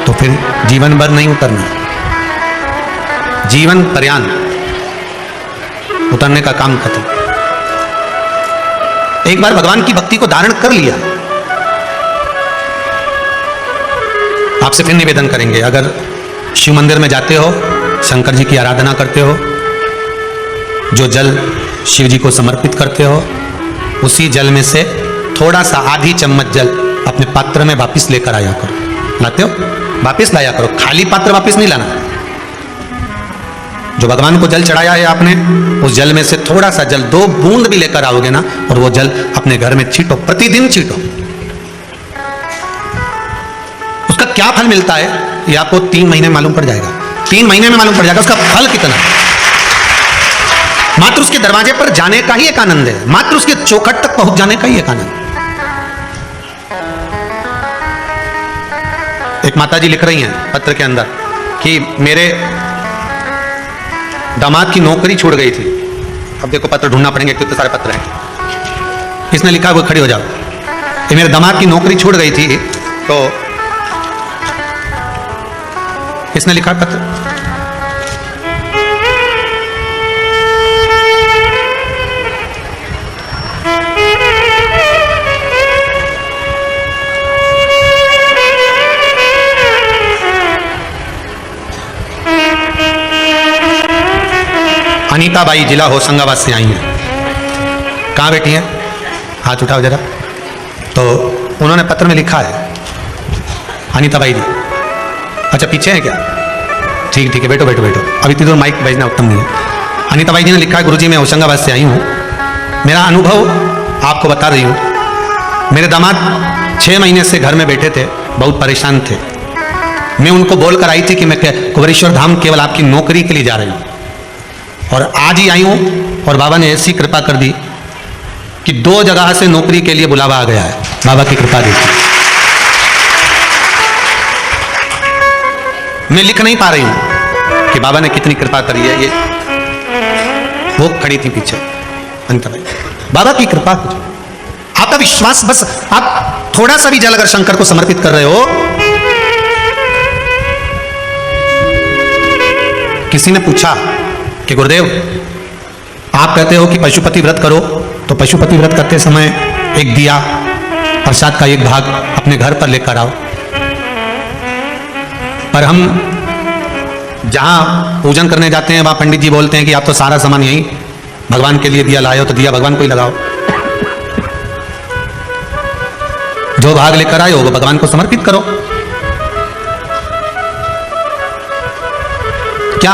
तो फिर जीवन भर नहीं उतरना, जीवन पर्यंत उतरने का काम खत्म। एक बार भगवान की भक्ति को धारण कर लिया। आपसे फिर निवेदन करेंगे, अगर शिव मंदिर में जाते हो, शंकर जी की आराधना करते हो, जो जल शिव जी को समर्पित करते हो, उसी जल में से थोड़ा सा आधी चम्मच जल अपने पात्र में वापिस लेकर आया करो। लाते हो वापिस लाया करो, खाली पात्र वापिस नहीं लाना। जो भगवान को जल चढ़ाया है आपने, उस जल में से थोड़ा सा जल 2 बूंद भी लेकर आओगे ना, और वो जल अपने घर में छींटो, प्रतिदिन छींटो। उसका क्या फल मिलता है ये आपको 3 महीने मालूम पड़ जाएगा। 3 महीने में मालूम पड़ जाएगा उसका फल कितना। मात्र उसके दरवाजे पर जाने का ही एक आनंद है, मात्र उसके चौखट तक पहुंच जाने का ही एक आनंद। एक माताजी लिख रही हैं पत्र के अंदर कि मेरे दामाद की नौकरी छूट गई थी। अब देखो पत्र ढूंढना पड़ेंगे, कितने सारे पत्र हैं। इसने लिखा वो खड़ी हो जाओ, ये मेरे दामाद की नौकरी छूट गई थी। तो इसने लिखा पत्र, अनीता बाई जिला होशंगाबाद से आई हैं। कहाँ बैठी हैं? हाथ उठाओ जरा। तो उन्होंने पत्र में लिखा है, अनीता बाई जी। अच्छा पीछे है क्या? ठीक ठीक है, बैठो बैठो बैठो। अभी तो माइक भेजना उत्तम नहीं है। अनीता बाई जी ने लिखा है, गुरुजी मैं होशंगाबाद से आई हूँ मेरा अनुभव आपको बता रही हूं। मेरे दामाद 6 महीने से घर में बैठे थे, बहुत परेशान थे। मैं उनको बोलकर आई थी कि मैं कुंवरेश्वर धाम केवल आपकी नौकरी के लिए जा रही हूं, और आज ही आई हूं और बाबा ने ऐसी कृपा कर दी कि 2 जगह से नौकरी के लिए बुलावा आ गया है। बाबा की कृपा देखिए। मैं लिख नहीं पा रही हूं कि बाबा ने कितनी कृपा करी है। ये वो खड़ी थी पीछे अंत में, बाबा की कृपा। आपका विश्वास, बस आप थोड़ा सा भी जल अगर शंकर को समर्पित कर रहे हो। किसी ने पूछा कि गुरुदेव आप कहते हो कि पशुपति व्रत करो, तो पशुपति व्रत करते समय एक दिया प्रसाद का एक भाग अपने घर पर लेकर आओ। पर हम जहां पूजन करने जाते हैं वहां पंडित जी बोलते हैं कि आप तो सारा सामान यही भगवान के लिए दिया लाए हो, तो दिया भगवान को ही लगाओ। जो भाग लेकर आए हो वो भगवान को समर्पित करो। क्या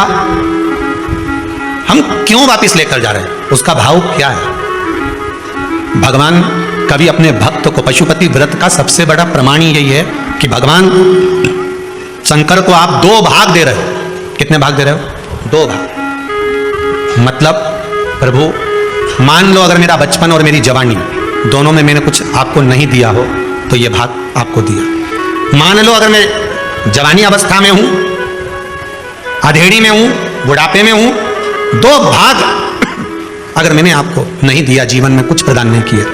हम क्यों वापस लेकर जा रहे हैं, उसका भाव क्या है? भगवान कभी अपने भक्त को, पशुपति व्रत का सबसे बड़ा प्रमाण यही है कि भगवान शंकर को आप 2 भाग दे रहे हो। कितने भाग दे रहे हो? 2 भाग। मतलब प्रभु मान लो अगर मेरा बचपन और मेरी जवानी दोनों में मैंने कुछ आपको नहीं दिया हो तो ये भाग आपको दिया। मान लो अगर मैं जवानी अवस्था में हूं, अधेड़ी में हूं, बुढ़ापे में हूं, 2 भाग अगर मैंने आपको नहीं दिया, जीवन में कुछ प्रदान नहीं किए,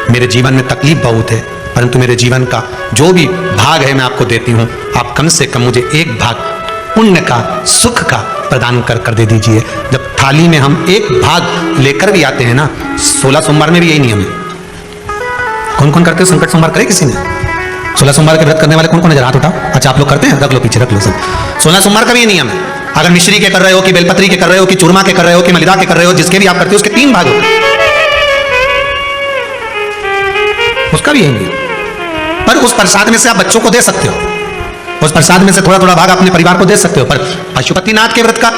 मेरे जीवन में तकलीफ बहुत है, परंतु मेरे जीवन का जो भी भाग है मैं आपको देती हूं। आप कम से कम मुझे 1 भाग पुण्य का, सुख का प्रदान कर दे दीजिए। जब थाली में हम 1 भाग लेकर भी आते हैं ना, 16 सोमवार में भी यही नियम है। कौन कौन करते हो? संकट सोमवार करे किसी ने? 16 सोमवार के व्रत करने वाले कौन कौन है? हाथ उठाओ। अच्छा आप लोग करते हैं, रख लो पीछे, रख लो सब। 16 सोमवार का भी ये नियम है। अगर मिश्री के कर रहे हो, कि बेलपत्री के कर रहे हो, कि चूरमा के कर रहे हो, कि मलिदा के कर रहे हो, जिसके भी आप करते हो उसके 3 भाग होते हैं। उसका भी यही नियम। पर उस प्रसाद में से आप बच्चों को दे सकते हो, उस प्रसाद में से थोड़ा थोड़ा भाग अपने परिवार को दे सकते हो। पर पशुपतिनाथ के व्रत का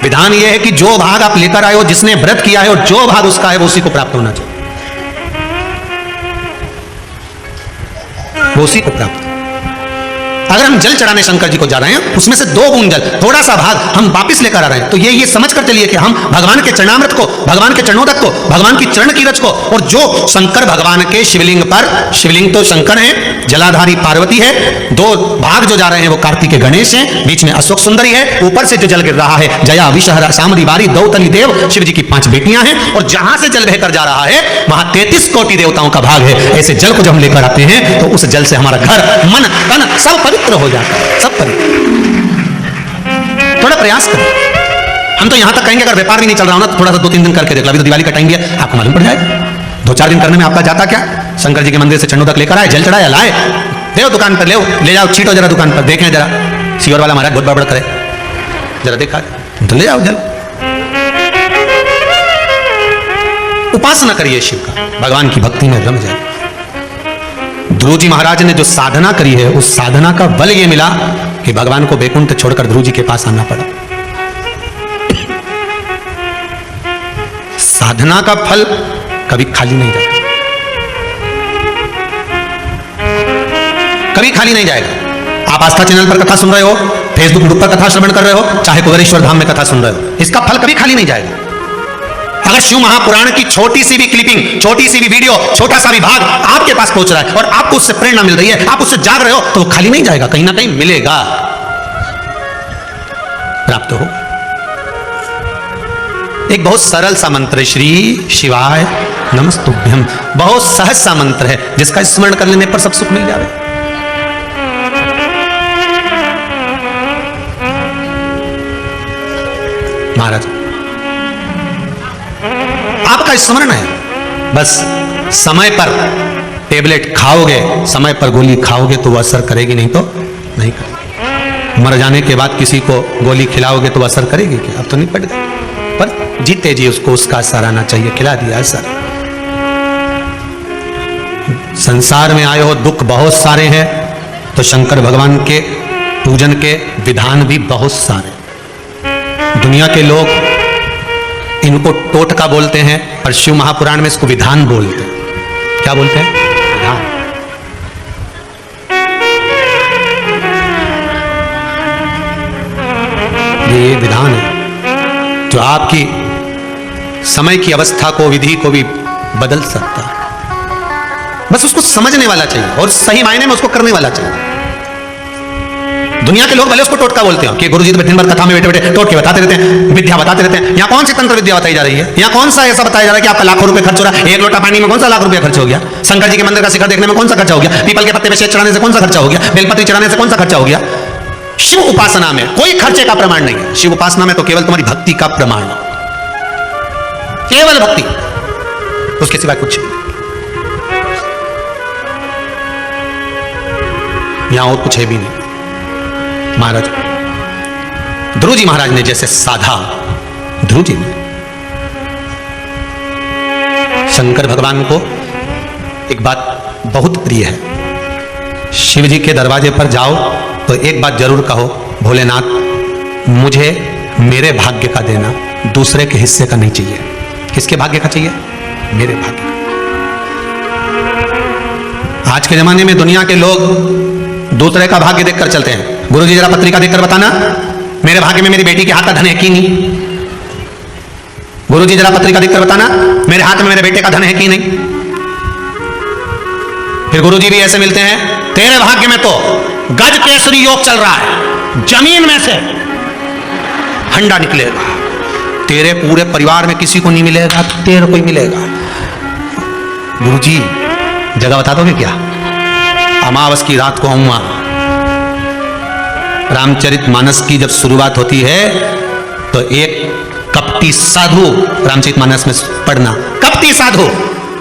विधान यह है कि जो भाग आप लेकर आए हो, जिसने व्रत किया है और जो भाग उसका है वो उसी को प्राप्त होना चाहिए, वो उसी को प्राप्त। अगर हम जल चढ़ाने शंकर जी को जा रहे हैं, उसमें से 2 बूंद जल, थोड़ा सा भाग हम वापस लेकर आ रहे हैं, तो ये समझ कर चलिए कि हम भगवान के चरणामृत को, भगवान के चरणोदक को, भगवान की चरण की रच को, और जो शंकर भगवान के शिवलिंग पर, शिवलिंग तो शंकर है, जलाधारी पार्वती है, 2 भाग जो जा रहे हैं वो कार्तिक के गणेश हैं, बीच में अशोक सुंदरी है, ऊपर से जो जल गिर रहा है जया विषहरा सामरी बारी दौतली देव, शिव जी की 5 बेटियां हैं, और जहां से जल बहकर जा रहा है वहां 33 कोटि देवताओं का भाग है। ऐसे जल को जब हम लेकर आते हैं तो उस जल से हमारा घर, मन, तन सब पवित्र हो जाता है, सब पवित्र। थोड़ा प्रयास करें। हम तो यहां तक कहेंगे अगर व्यापार भी नहीं चल रहा हो ना तो थोड़ा सा 2-3 दिन करके देख लो। अभी तो दिवाली का टाइम भी है, आपको मालूम पड़ जाएगा। 2-4 दिन करने में आपका जाता क्या? शंकर जी के मंदिर से चरणोदक लेकर आए, जल चढ़ाया, लाए, ले दुकान पर, ले जाओ, छीटो जरा दुकान पर, देखें जरा सीवर वाला महाराज बहुत बड़बड़ करे, जरा देखा तो ले जाओ जल। उपासना करिए शिव का, भगवान की भक्ति में रम जाए। ध्रुव जी महाराज ने जो साधना करी है, उस साधना का बल ये मिला कि भगवान को बैकुंठ छोड़कर ध्रुव जी के पास आना पड़ा। साधना का फल कभी खाली नहीं जाता, कभी खाली नहीं जाएगा। आप आस्था चैनल पर कथा सुन रहे हो, फेसबुक ग्रुप पर कथा श्रवण कर रहे हो, चाहे कुंवरेश्वर धाम में कथा सुन रहे हो, इसका फल कभी खाली नहीं जाएगा। अगर शिव महापुराण की छोटी सी भी क्लिपिंग, छोटी सी भी वीडियो, छोटा सा भी भाग आपके पास पहुंच रहा है और आपको उससे प्रेरणा मिल रही है, आप उससे जाग रहे हो, तो वो खाली नहीं जाएगा, कहीं ना कहीं मिलेगा, प्राप्त हो। एक बहुत सरल सा मंत्र है, श्री शिवाय नमस्तुभ्यम, बहुत सहज सा मंत्र है जिसका स्मरण कर लेने पर सब सुख मिल जाए। महाराज आपका स्मरण है, बस समय पर टेबलेट खाओगे, समय पर गोली खाओगे तो वो असर करेगी, नहीं तो नहीं करेगी। मर जाने के बाद किसी को गोली खिलाओगे तो असर करेगी क्या? अब तो नहीं पड़ गई, पर जीते जी उसको उसका असर आना चाहिए, खिला दिया असर। संसार में आए हो, दुख बहुत सारे हैं, तो शंकर भगवान के पूजन के विधान भी बहुत सारे। दुनिया के लोग इनको टोटका बोलते हैं और शिव महापुराण में इसको विधान बोलते हैं। क्या बोलते हैं? विधान। ये विधान है जो आपकी समय की अवस्था को, विधि को भी बदल सकता है। बस उसको समझने वाला चाहिए और सही मायने में उसको करने वाला चाहिए। दुनिया के लोग भले उसको टोटका बोलते हैं कि गुरुजी तो दिन भर कथा में बैठे बैठे टोटके बताते रहते हैं, विद्या बताते रहते हैं। यहाँ कौन सी तंत्र विद्या बताई जा रही है? यहाँ कौन सा ऐसा बताया जा रहा है कि आपका लाखों रुपए खर्च हो रहा है? एक लोटा पानी में कौन सा लाख रुपया खर्च हो गया? शंकर जी के मंदिर का शिखर देखने में कौन सा खर्चा हो गया? पीपल के पत्ते पे शेष चढ़ाने से कौन सा खर्चा हो गया? बेलपत्री चढ़ाने से कौन सा खर्चा हो गया? शिव उपासना में कोई खर्चे का प्रमाण नहीं है। शिव उपासना में तो केवल तुम्हारी भक्ति का प्रमाण है, केवल भक्ति, उसके सिवाय कुछ नहीं। यहां और कुछ है भी नहीं। महाराज ध्रुव जी महाराज ने जैसे साधा, ध्रुव जी ने शंकर भगवान को एक बात बहुत प्रिय है, शिव जी के दरवाजे पर जाओ तो एक बात जरूर कहो, भोलेनाथ मुझे मेरे भाग्य का देना, दूसरे के हिस्से का नहीं चाहिए। किसके भाग्य का चाहिए? मेरे भाग्य का। आज के जमाने में दुनिया के लोग दूसरे का भाग्य देखकर चलते हैं। गुरुजी जरा पत्रिका देखकर बताना मेरे भाग्य में मेरी बेटी के हाथ का धन है कि नहीं। गुरुजी जरा पत्रिका देखकर बताना मेरे हाथ में मेरे बेटे का धन है कि नहीं। फिर गुरुजी भी ऐसे मिलते हैं, तेरे भाग्य में तो गज केसरी योग चल रहा है, जमीन में से हंडा निकलेगा, तेरे पूरे परिवार में किसी को नहीं मिलेगा, तेरे को ही मिलेगा। गुरुजी जगह बता दोगे क्या? अमावस की रात को आऊंगा। रामचरितमानस की जब शुरुआत होती है तो एक कपटी साधु रामचरितमानस में पढ़ना, कपटी साधु,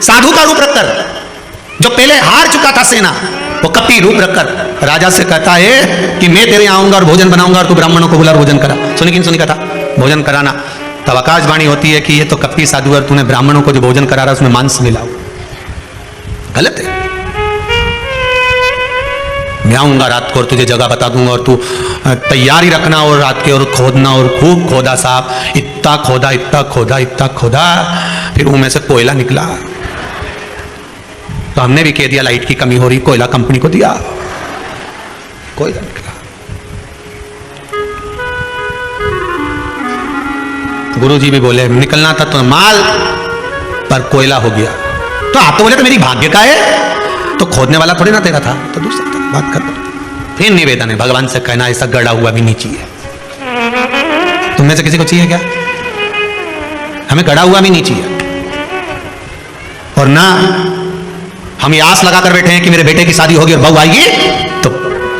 साधु का रूप रखकर, जो पहले हार चुका था सेना, वो कपटी रूप रखकर राजा से कहता है कि मैं तेरे आऊंगा और भोजन बनाऊंगा और तू ब्राह्मणों को बुला भोजन करा। सुनी कि नहीं सुनी कथा? भोजन कराना। तब आकाशवाणी होती है कि ये तो कपटी साधु और तूने ब्राह्मणों को जो भोजन करा रहा उसमें मांस मिलाओ। गलत है। मैं आऊंगा रात को और तुझे जगह बता दूंगा और तू तैयारी रखना, और रात के और खोदना, और खूब खोदा साहब, इतना खोदा इतना खोदा इतना खोदा, फिर उनमें से कोयला निकला। तो हमने भी कह दिया लाइट की कमी हो रही, कोयला कंपनी को दिया, कोयला निकला। गुरुजी भी बोले निकलना था तो माल, पर कोयला हो गया। तो आप तो बोले तो मेरी भाग्य का है, तो खोदने वाला थोड़ी ना तेरा था, तो दूसरा था, बात कर दो। फिर निवेदन है भगवान से कहना ऐसा गड़ा हुआ भी नहीं चाहिए। तुम में से किसी को चाहिए क्या? हमें गड़ा हुआ भी नहीं चाहिए। और ना हम ये आस लगाकर बैठे हैं कि मेरे बेटे की शादी होगी और बहू आएगी तो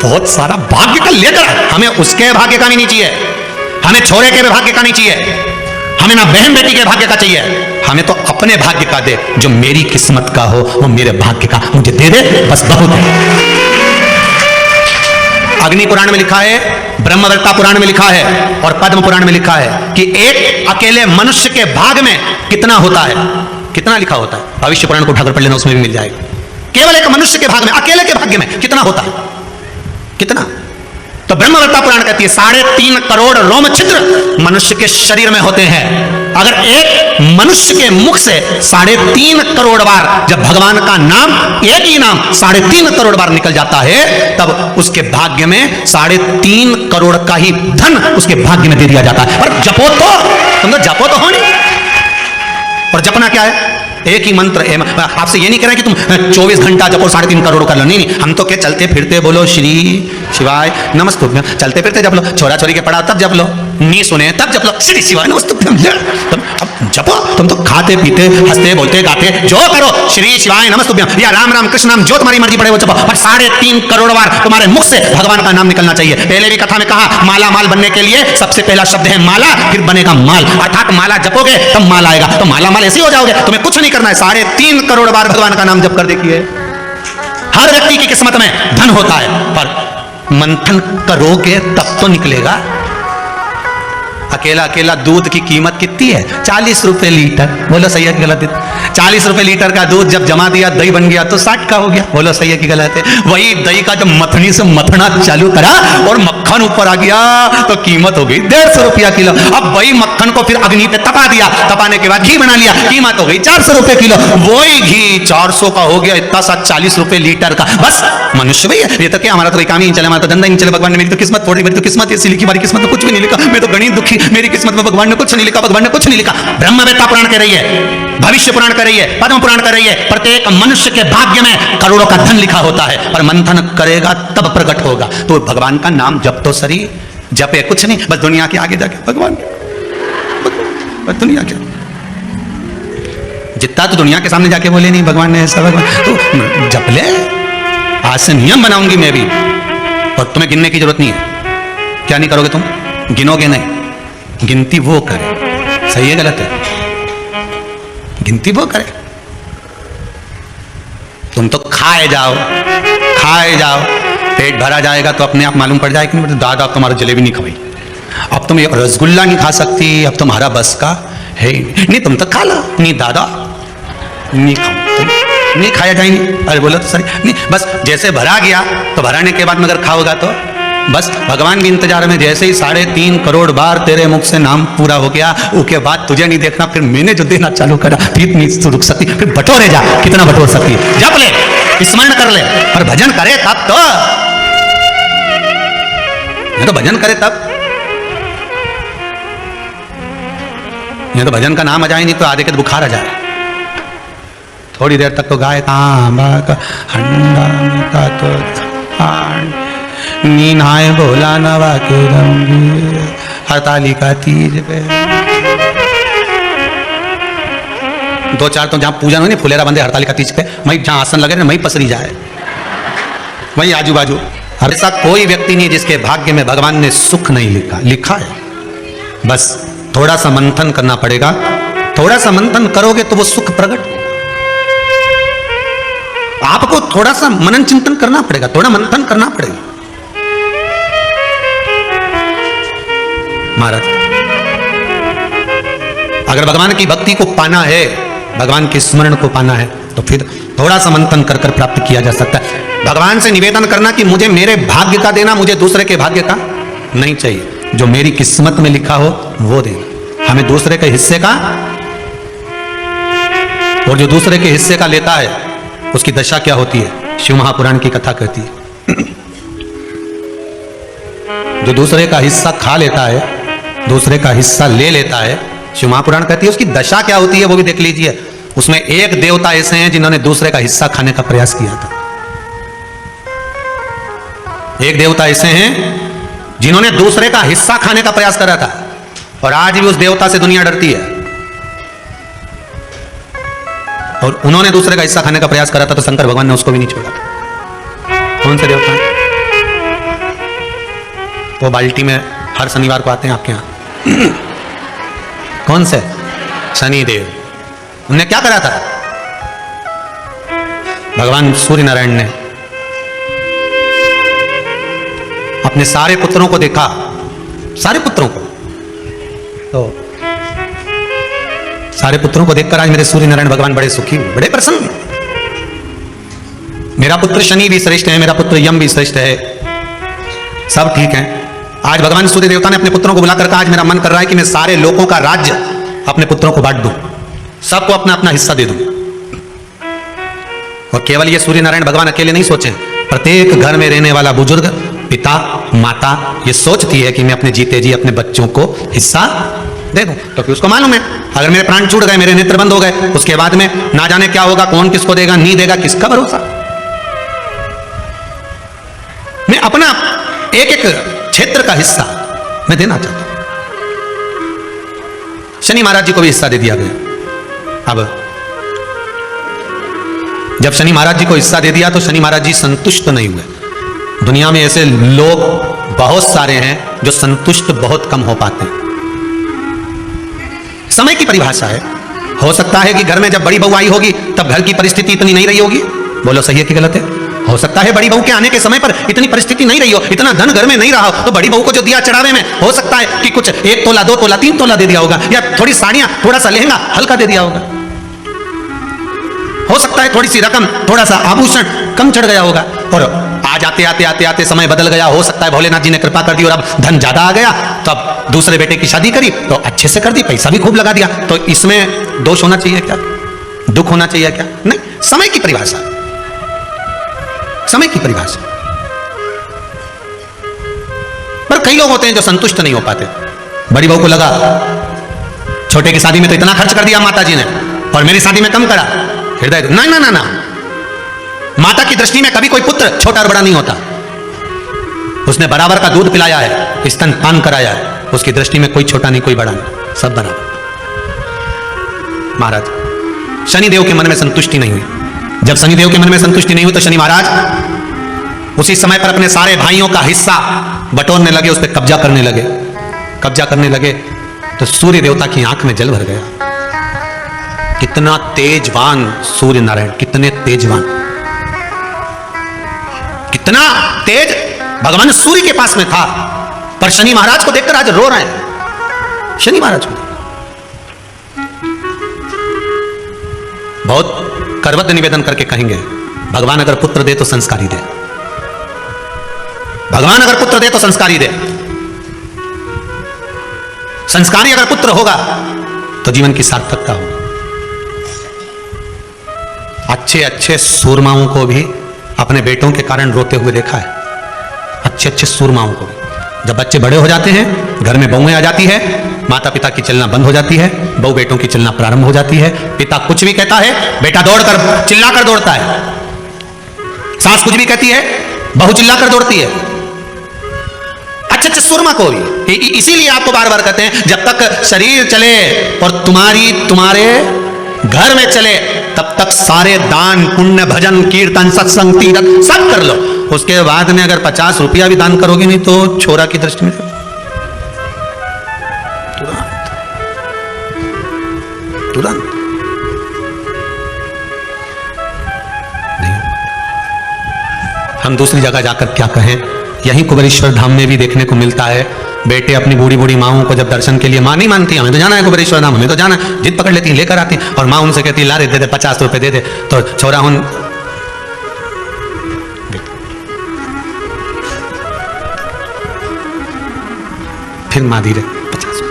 बहुत सारा भाग्य का लेकर, हमें उसके भाग्य का भी नहीं चाहिए, हमें छोरे के भाग्य का नहीं चाहिए, हमें ना बहन बेटी के भाग्य का चाहिए, हमें तो अपने भाग्य का दे, जो मेरी किस्मत का हो वो मेरे भाग्य का मुझे दे दे, बस बहुत है। अग्नि पुराण में लिखा है, ब्रह्मवत्ता पुराण में लिखा है और पद्म पुराण में लिखा है कि एक अकेले मनुष्य के भाग में कितना होता है, कितना लिखा होता है। भविष्य पुराण को उठाकर पढ़ लेना, उसमें भी मिल जाएगा। केवल एक मनुष्य के भाग में, अकेले के भाग्य में कितना होता है, कितना? तो ब्रह्मवत्ता पुराण कहती है 3.5 करोड़ रोम छिद्र मनुष्य के शरीर में होते हैं। अगर एक मनुष्य के मुख से 3.5 करोड़ बार जब भगवान का नाम, एक ही नाम 3.5 करोड़ बार निकल जाता है, तब उसके भाग्य में 3.5 करोड़ का ही धन उसके भाग्य में दे दिया जाता है। और जपो तो तुम तो जपो तो हो नहीं। और जपना क्या है? एक ही मंत्र। आपसे ये नहीं कह रहे कि तुम 24 घंटा जपो 3.5 करोड़ कर लो, नहीं नहीं, हम तो क्या चलते फिरते बोलो श्री शिवाय नमस्तुभ्यम, चलते फिरते जप लो, छोरा छोरी के पढ़ाओ तब जप लो, नी सुने तब जप लो, श्री शिवाय नमस्तुभ्यम। अब जपो, तुम तो खाते पीते हंसते बोलते गाते जो करो, श्री शिवाय नमस्तुभ्यम या राम राम कृष्ण नाम जो तुम्हारी मर्जी पड़े वो जपो, पर 3.5 करोड़ बार तुम्हारे मुख से भगवान का नाम निकलना चाहिए। पहले भी कथा में कहा माला माल बनने के लिए सबसे पहला शब्द है माला, फिर बनेगा माल, अर्थात माला जपोगे तब माल आएगा। तो माला माल ऐसे हो जाओगे, तुम्हें कुछ नहीं करना है, 3.5 करोड़ बार भगवान का नाम जप कर देखिए। हर व्यक्ति की किस्मत में धन होता है, पर मंथन करोगे तब तो निकलेगा। अकेला अकेला दूध की कीमत कितनी है? 40 रुपए लीटर। बोलो सही है गलत? 40 रुपए लीटर का दूध जब जमा दिया, दही बन गया तो 60 का हो गया। बोलो सही है कि गलत है? वही दही का जब मथनी से मथना चालू करा और मक्खन ऊपर आ गया तो कीमत हो गई 150 रुपया किलो। अब वही मक्खन को फिर अग्नि पे तपा दिया, तपाने के बाद घी बना लिया, कीमत हो गई 400 रुपए किलो। वही घी 400 का हो गया इतना सा 40 रुपए लीटर का। बस मनुष्य भैया, ये तो क्या, हमारा तो काम ही नहीं चला, हमारा तो धंधा ही नहीं चला। भगवान ने मेरी तो किस्मत फोड़ी, मेरी तो किस्मत ऐसी लिखी, हमारी किस्मत में कुछ भी नहीं लिखा। मैं तो गणित दुखी, मेरी किस्मत में भगवान ने कुछ नहीं लिखा, भगवान ने कुछ नहीं लिखा। ब्रह्मवेत्ता पुराण कह रही है, भविष्य पुराण कर रही है, पद्म पुराण कर रही है, प्रत्येक मनुष्य के भाग्य में करोड़ों का धन लिखा होता है, पर मंथन करेगा तब प्रकट होगा। तो भगवान का नाम जप तो सही, जपे कुछ नहीं, बस दुनिया के आगे जाके भगवान, बस दुनिया के जितना तो दुनिया के सामने जाके बोले नहीं भगवान ने ऐसा, भगवान तो जप ले। आज से नियम बनाऊंगी मैं भी, और तुम्हें गिनने की जरूरत नहीं है। क्या नहीं करोगे तुम? गिनोगे नहीं, गिनती वो करे। सही है गलत है? गिनती वो करे। तुम तो खाए जाओ, खाए जाओ, पेट भरा जाएगा तो अपने आप मालूम पड़ जाएगा कि दादा अब तुम्हारा जलेबी नहीं खवाई, अब तुम रसगुल्ला नहीं खा सकती, अब तुम्हारा बस का है नहीं, तुम तो खा लो। नहीं दादा नहीं खाओ, नहीं खाया जाएंगे। अरे बोलो तो सही नहीं, बस जैसे भरा गया तो भराने के बाद में अगर खाओगा तो बस भगवान भी इंतजार में। जैसे ही 3.5 करोड़ बार तेरे मुख से नाम पूरा हो गया, उसके बाद तुझे नहीं देखना, फिर मैंने जो देना चालू करा फिर नहीं रुक सकती, फिर बटोरे जा, कितना बटोर सकती है। जप ले, स्मरण कर ले, पर भजन करे तब तो, ये तो भजन करे तब, ये तो भजन का नाम आ जाए नहीं तो आधे के बुखार आ जाए। थोड़ी देर तक तो गाय तांबा का हंडा का तो नीनाए भोला नवा के रंगी हरतालिका तीज पे 2-4 तो जहां पूजन हो नहीं, फुलेरा बंदे हरतालिका तीज पे, वहीं जहां आसन लगे ना वहीं पसरी जाए, वहीं आजू बाजू। ऐसा कोई व्यक्ति नहीं जिसके भाग्य में भगवान ने सुख नहीं लिखा, लिखा है। बस थोड़ा सा मंथन करना पड़ेगा, थोड़ा सा मंथन करोगे तो वो सुख प्रकट। आपको थोड़ा सा मनन चिंतन करना पड़ेगा, थोड़ा मंथन करना पड़ेगा। महाराज अगर भगवान की भक्ति को पाना है, भगवान के स्मरण को पाना है, तो फिर थोड़ा सा मंथन कर कर प्राप्त किया जा सकता है। भगवान से निवेदन करना कि मुझे मेरे भाग्य का देना, मुझे दूसरे के भाग्य का नहीं चाहिए। जो मेरी किस्मत में लिखा हो वो देना, हमें दूसरे के हिस्से का। और जो दूसरे के हिस्से का लेता है उसकी दशा क्या होती है, शिव महापुराण की कथा कहती है। जो दूसरे का हिस्सा खा लेता है, दूसरे का हिस्सा ले लेता है, शिव महापुराण कहती है उसकी दशा क्या होती है वो भी देख लीजिए। उसमें एक देवता ऐसे हैं जिन्होंने दूसरे का हिस्सा खाने का प्रयास किया था। एक देवता ऐसे हैं जिन्होंने दूसरे का हिस्सा खाने का प्रयास करा था, और आज भी उस देवता से दुनिया डरती है। और उन्होंने दूसरे का हिस्सा खाने का प्रयास करा था तो शंकर भगवान ने उसको भी नहीं छोड़ा। कौन से देवता? वो बाल्टी में हर शनिवार को आते हैं आपके यहां। कौन से? शनिदेव। उन्होंने क्या करा था? भगवान सूर्य नारायण ने अपने सारे पुत्रों को देखा, सारे पुत्रों को, तो सारे पुत्रों को देखकर आज मेरे सूर्य नारायण भगवान बड़े सुखी, बड़े प्रसन्न। मेरा पुत्र शनि भी श्रेष्ठ है, मेरा पुत्र यम भी श्रेष्ठ है, सब ठीक है। आज भगवान सूर्य देवता ने अपने पुत्रों को बुलाकर कहा, आज मेरा मन कर रहा है कि मैं सारे लोगों का राज्य अपने पुत्रों को बांट दूं, सबको अपना अपना हिस्सा दे दूं। और केवल ये सूर्य नारायण भगवान अकेले नहीं सोचे, प्रत्येक घर में रहने वाला बुजुर्ग, पिता, माता ये सोचती है कि मैं अपने जीते जी अपने बच्चों को हिस्सा दे दूं। तो फिर उसको मालूम है अगर मेरे प्राण छूट गए, मेरे नेत्र बंद हो गए, उसके बाद में ना जाने क्या होगा, कौन किसको देगा, नहीं देगा, किसका भरोसा। मैं अपना एक एक क्षेत्र का हिस्सा मैं देना चाहता हूं। शनि महाराज जी को भी हिस्सा दे दिया गया। अब जब शनि महाराज जी को हिस्सा दे दिया तो शनि महाराज जी संतुष्ट नहीं हुए। दुनिया में ऐसे लोग बहुत सारे हैं जो संतुष्ट बहुत कम हो पाते हैं। समय की परिभाषा है, हो सकता है कि घर में जब बड़ी बहू आई होगी तब घर की परिस्थिति इतनी नहीं रही होगी। बोलो सही है कि गलत है? हो सकता है बड़ी बहू के आने के समय पर इतनी परिस्थिति नहीं रही हो, इतना धन घर में नहीं रहा हो, तो बड़ी बहू को जो दिया चढ़ावे में हो सकता है कि कुछ 1 तोला 2 तोला 3 तोला दे दिया होगा, या थोड़ी साड़ियां, थोड़ा सा लहंगा हल्का दे दिया होगा। सकता है थोड़ी सी रकम, थोड़ा सा आभूषण कम चढ़ गया होगा, और आज आते आते आते आते समय बदल गया, हो सकता है भोलेनाथ जी ने कृपा कर दी और अब धन ज्यादा आ गया, तो अब दूसरे बेटे की शादी करी तो अच्छे से कर दी, पैसा भी खूब लगा दिया, तो इसमें दोष होना चाहिए क्या, दुख होना चाहिए क्या? नहीं, समय की परिभाषा, समय की परिभाषा। पर कई लोग होते हैं जो संतुष्ट नहीं हो पाते। बड़ी बहू को लगा छोटे की शादी में तो इतना खर्च कर दिया माता जी ने और मेरी शादी में कम करा, हृदय ना ना ना ना, माता की दृष्टि में कभी कोई पुत्र छोटा और बड़ा नहीं होता। उसने बराबर का दूध पिलाया है, स्तनपान कराया है, उसकी दृष्टि में कोई छोटा नहीं कोई बड़ा नहीं, सब बराबर। महाराज शनिदेव के मन में संतुष्टि नहीं हुई। जब शनिदेव के मन में संतुष्टि नहीं हुई तो शनि महाराज उसी समय पर अपने सारे भाइयों का हिस्सा बटोरने लगे, उस पर कब्जा करने लगे। कब्जा करने लगे तो सूर्य देवता की आंख में जल भर गया। कितना तेजवान सूर्य नारायण, कितने तेजवान, कितना तेज भगवान सूर्य के पास में था, पर शनि महाराज को देखकर आज रो रहे हैं। शनि महाराज को बहुत करबद्ध निवेदन करके कहेंगे, भगवान अगर पुत्र दे तो संस्कारी दे, भगवान अगर पुत्र दे तो संस्कारी दे। संस्कारी अगर पुत्र होगा तो जीवन की सार्थकता होगी। अच्छे अच्छे सूरमाओं को भी अपने बेटों के कारण रोते हुए देखा है, अच्छे अच्छे सूरमाओं को भी। जब बच्चे बड़े हो जाते हैं, घर में बहुएं आ जाती है, माता पिता की चलना बंद हो जाती है, बहू बेटों की चलना प्रारंभ हो जाती है। पिता कुछ भी कहता है, बेटा दौड़कर चिल्लाकर दौड़ता है। सास कुछ भी कहती है, बहू चिल्लाकर दौड़ती है। अच्छे अच्छे सुरमा को भी। इसीलिए आपको बार बार कहते हैं, जब तक शरीर चले और तुम्हारे घर में चले, तब तक सारे दान पुण्य भजन कीर्तन सत्संग तीर्थ सब कर लो। उसके बाद में अगर 50 रुपया भी दान करोगे नहीं तो छोरा की दृष्टि में तुरंत नहीं। हम दूसरी जगह जाकर क्या कहें, यही कुबेरेश्वर धाम में भी देखने को मिलता है। बेटे अपनी बूढ़ी बूढ़ी माओं को जब दर्शन के लिए मां नहीं मानती, हमें तो जाना है कुबेरेश्वर धाम, हमें तो जाना, जिद पकड़ लेती हैं, लेकर आती हैं, और मां उनसे कहती है ला रे दे दे 50 रुपए दे दे, तो छोरा उन फिर मां दी रे 50।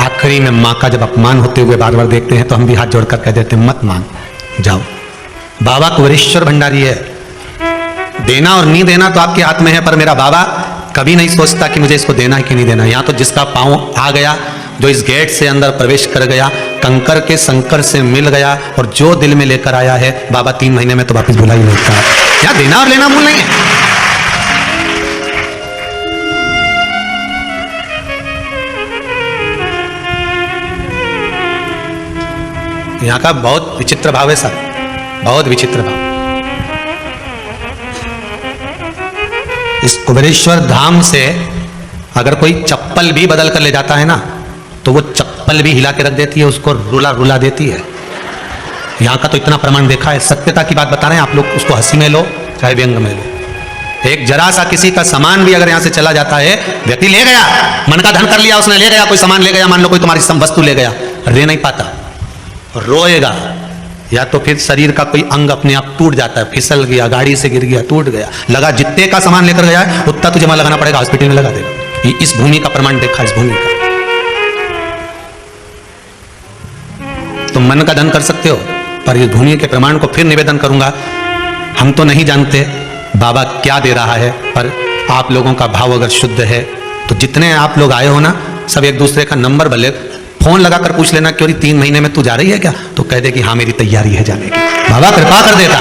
आखिरी में मां का जब अपमान होते हुए बार बार देखते हैं तो हम भी हाथ जोड़कर कह देते हैं, मत मांग, जाओ। बाबा कुबेरेश्वर भंडारी है, देना और नहीं देना तो आपके हाथ में है, पर मेरा बाबा कभी नहीं सोचता कि मुझे इसको देना है कि नहीं देना। यहां तो जिसका पांव आ गया, जो इस गेट से अंदर प्रवेश कर गया, कंकर के संकर से मिल गया, और जो दिल में लेकर आया है, बाबा 3 महीने में तो वापिस भुला ही नहीं था। क्या देना और लेना मूल नहीं है। यहां का बहुत विचित्र भाव है सर, बहुत विचित्र भाव। इस कुबेरेश्वर धाम से अगर कोई चप्पल भी बदल कर ले जाता है ना, तो वो चप्पल भी हिला के रख देती है, उसको रुला रुला देती है। यहां का तो इतना प्रमाण देखा है, सत्यता की बात बता रहे हैं आप लोग, उसको हंसी में लो चाहे व्यंग में लो। एक जरा सा किसी का सामान भी अगर यहां से चला जाता है, व्यक्ति ले गया, मन का धन कर लिया उसने, ले गया, कोई सामान ले गया, मान लो कोई तुम्हारी वस्तु ले गया, रह नहीं पाता, रोएगा, या तो फिर शरीर का कोई अंग अपने आप टूट जाता है, फिसल गया, गाड़ी से गिर गया, टूट गया, लगा जितने का सामान लेकर गया है उतना तुझे वहां लगाना पड़ेगा, हॉस्पिटल में लगा देगा। इस भूमि का प्रमाण देखा, इस भूमि का। तुम मन का धन कर सकते हो, पर इस भूमि के प्रमाण को फिर निवेदन करूंगा, हम तो नहीं जानते बाबा क्या दे रहा है, पर आप लोगों का भाव अगर शुद्ध है तो जितने आप लोग आए हो ना, सब एक दूसरे का नंबर भले फोन लगाकर पूछ लेना, क्यों 3 महीने में तू जा रही है क्या, तो कह दे कि हाँ मेरी तैयारी है जाने की। बाबा कृपा कर देता।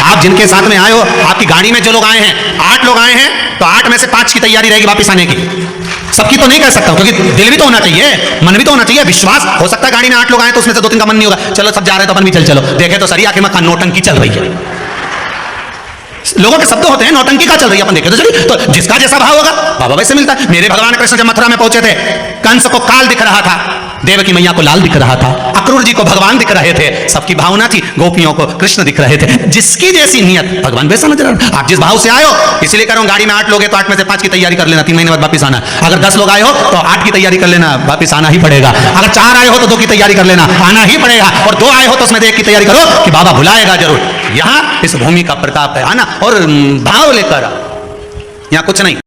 आप जिनके साथ में आए हो, आपकी गाड़ी में जो लोग आए हैं, 8 लोग आए हैं, तो 8 में से 5 की तैयारी रहेगी वापस आने की। सबकी तो नहीं कर सकता, क्योंकि दिल भी तो होना चाहिए, मन भी तो होना चाहिए, विश्वास। हो सकता है गाड़ी में 8 लोग आए तो उसमें से 2-3 का मन नहीं होगा, चलो सब जा रहे हैं तो अपन भी चलो। देखे तो सरी आखिर में नौटंकी चल रही है, लोगों के शब्द होते हैं, नौटंकी का चल रही है, अपन देखे तो चलिए। तो जिसका जैसा भाव होगा बाबा वैसे मिलता है। मेरे भगवान कृष्ण जब मथुरा में पहुंचे थे, कंस को काल दिख रहा था, देवकी मैया को लाल दिख रहा था, अक्रूर जी को भगवान दिख रहे थे, सबकी भावना थी, गोपियों को कृष्ण दिख रहे थे। जिसकी जैसी नियत भगवान वैसा नजर आ रहा। आप जिस भाव से आए हो, इसलिए कह रहा हूं गाड़ी में 8 लोग हैं तो 8 में से 5 की तैयारी कर लेना, 3 महीने बाद वापस आना। अगर 10 लोग आए हो तो 8 की तैयारी कर लेना, वापस आना ही पड़ेगा। अगर 4 आए हो तो 2 की तैयारी कर लेना, आना ही पड़ेगा। और 2 आए हो तो उसमें 1 की तैयारी करो कि बाबा भुलाएगा जरूर। यहां इस भूमि का प्रताप है आना, और भाव लेकर, यहां कुछ नहीं।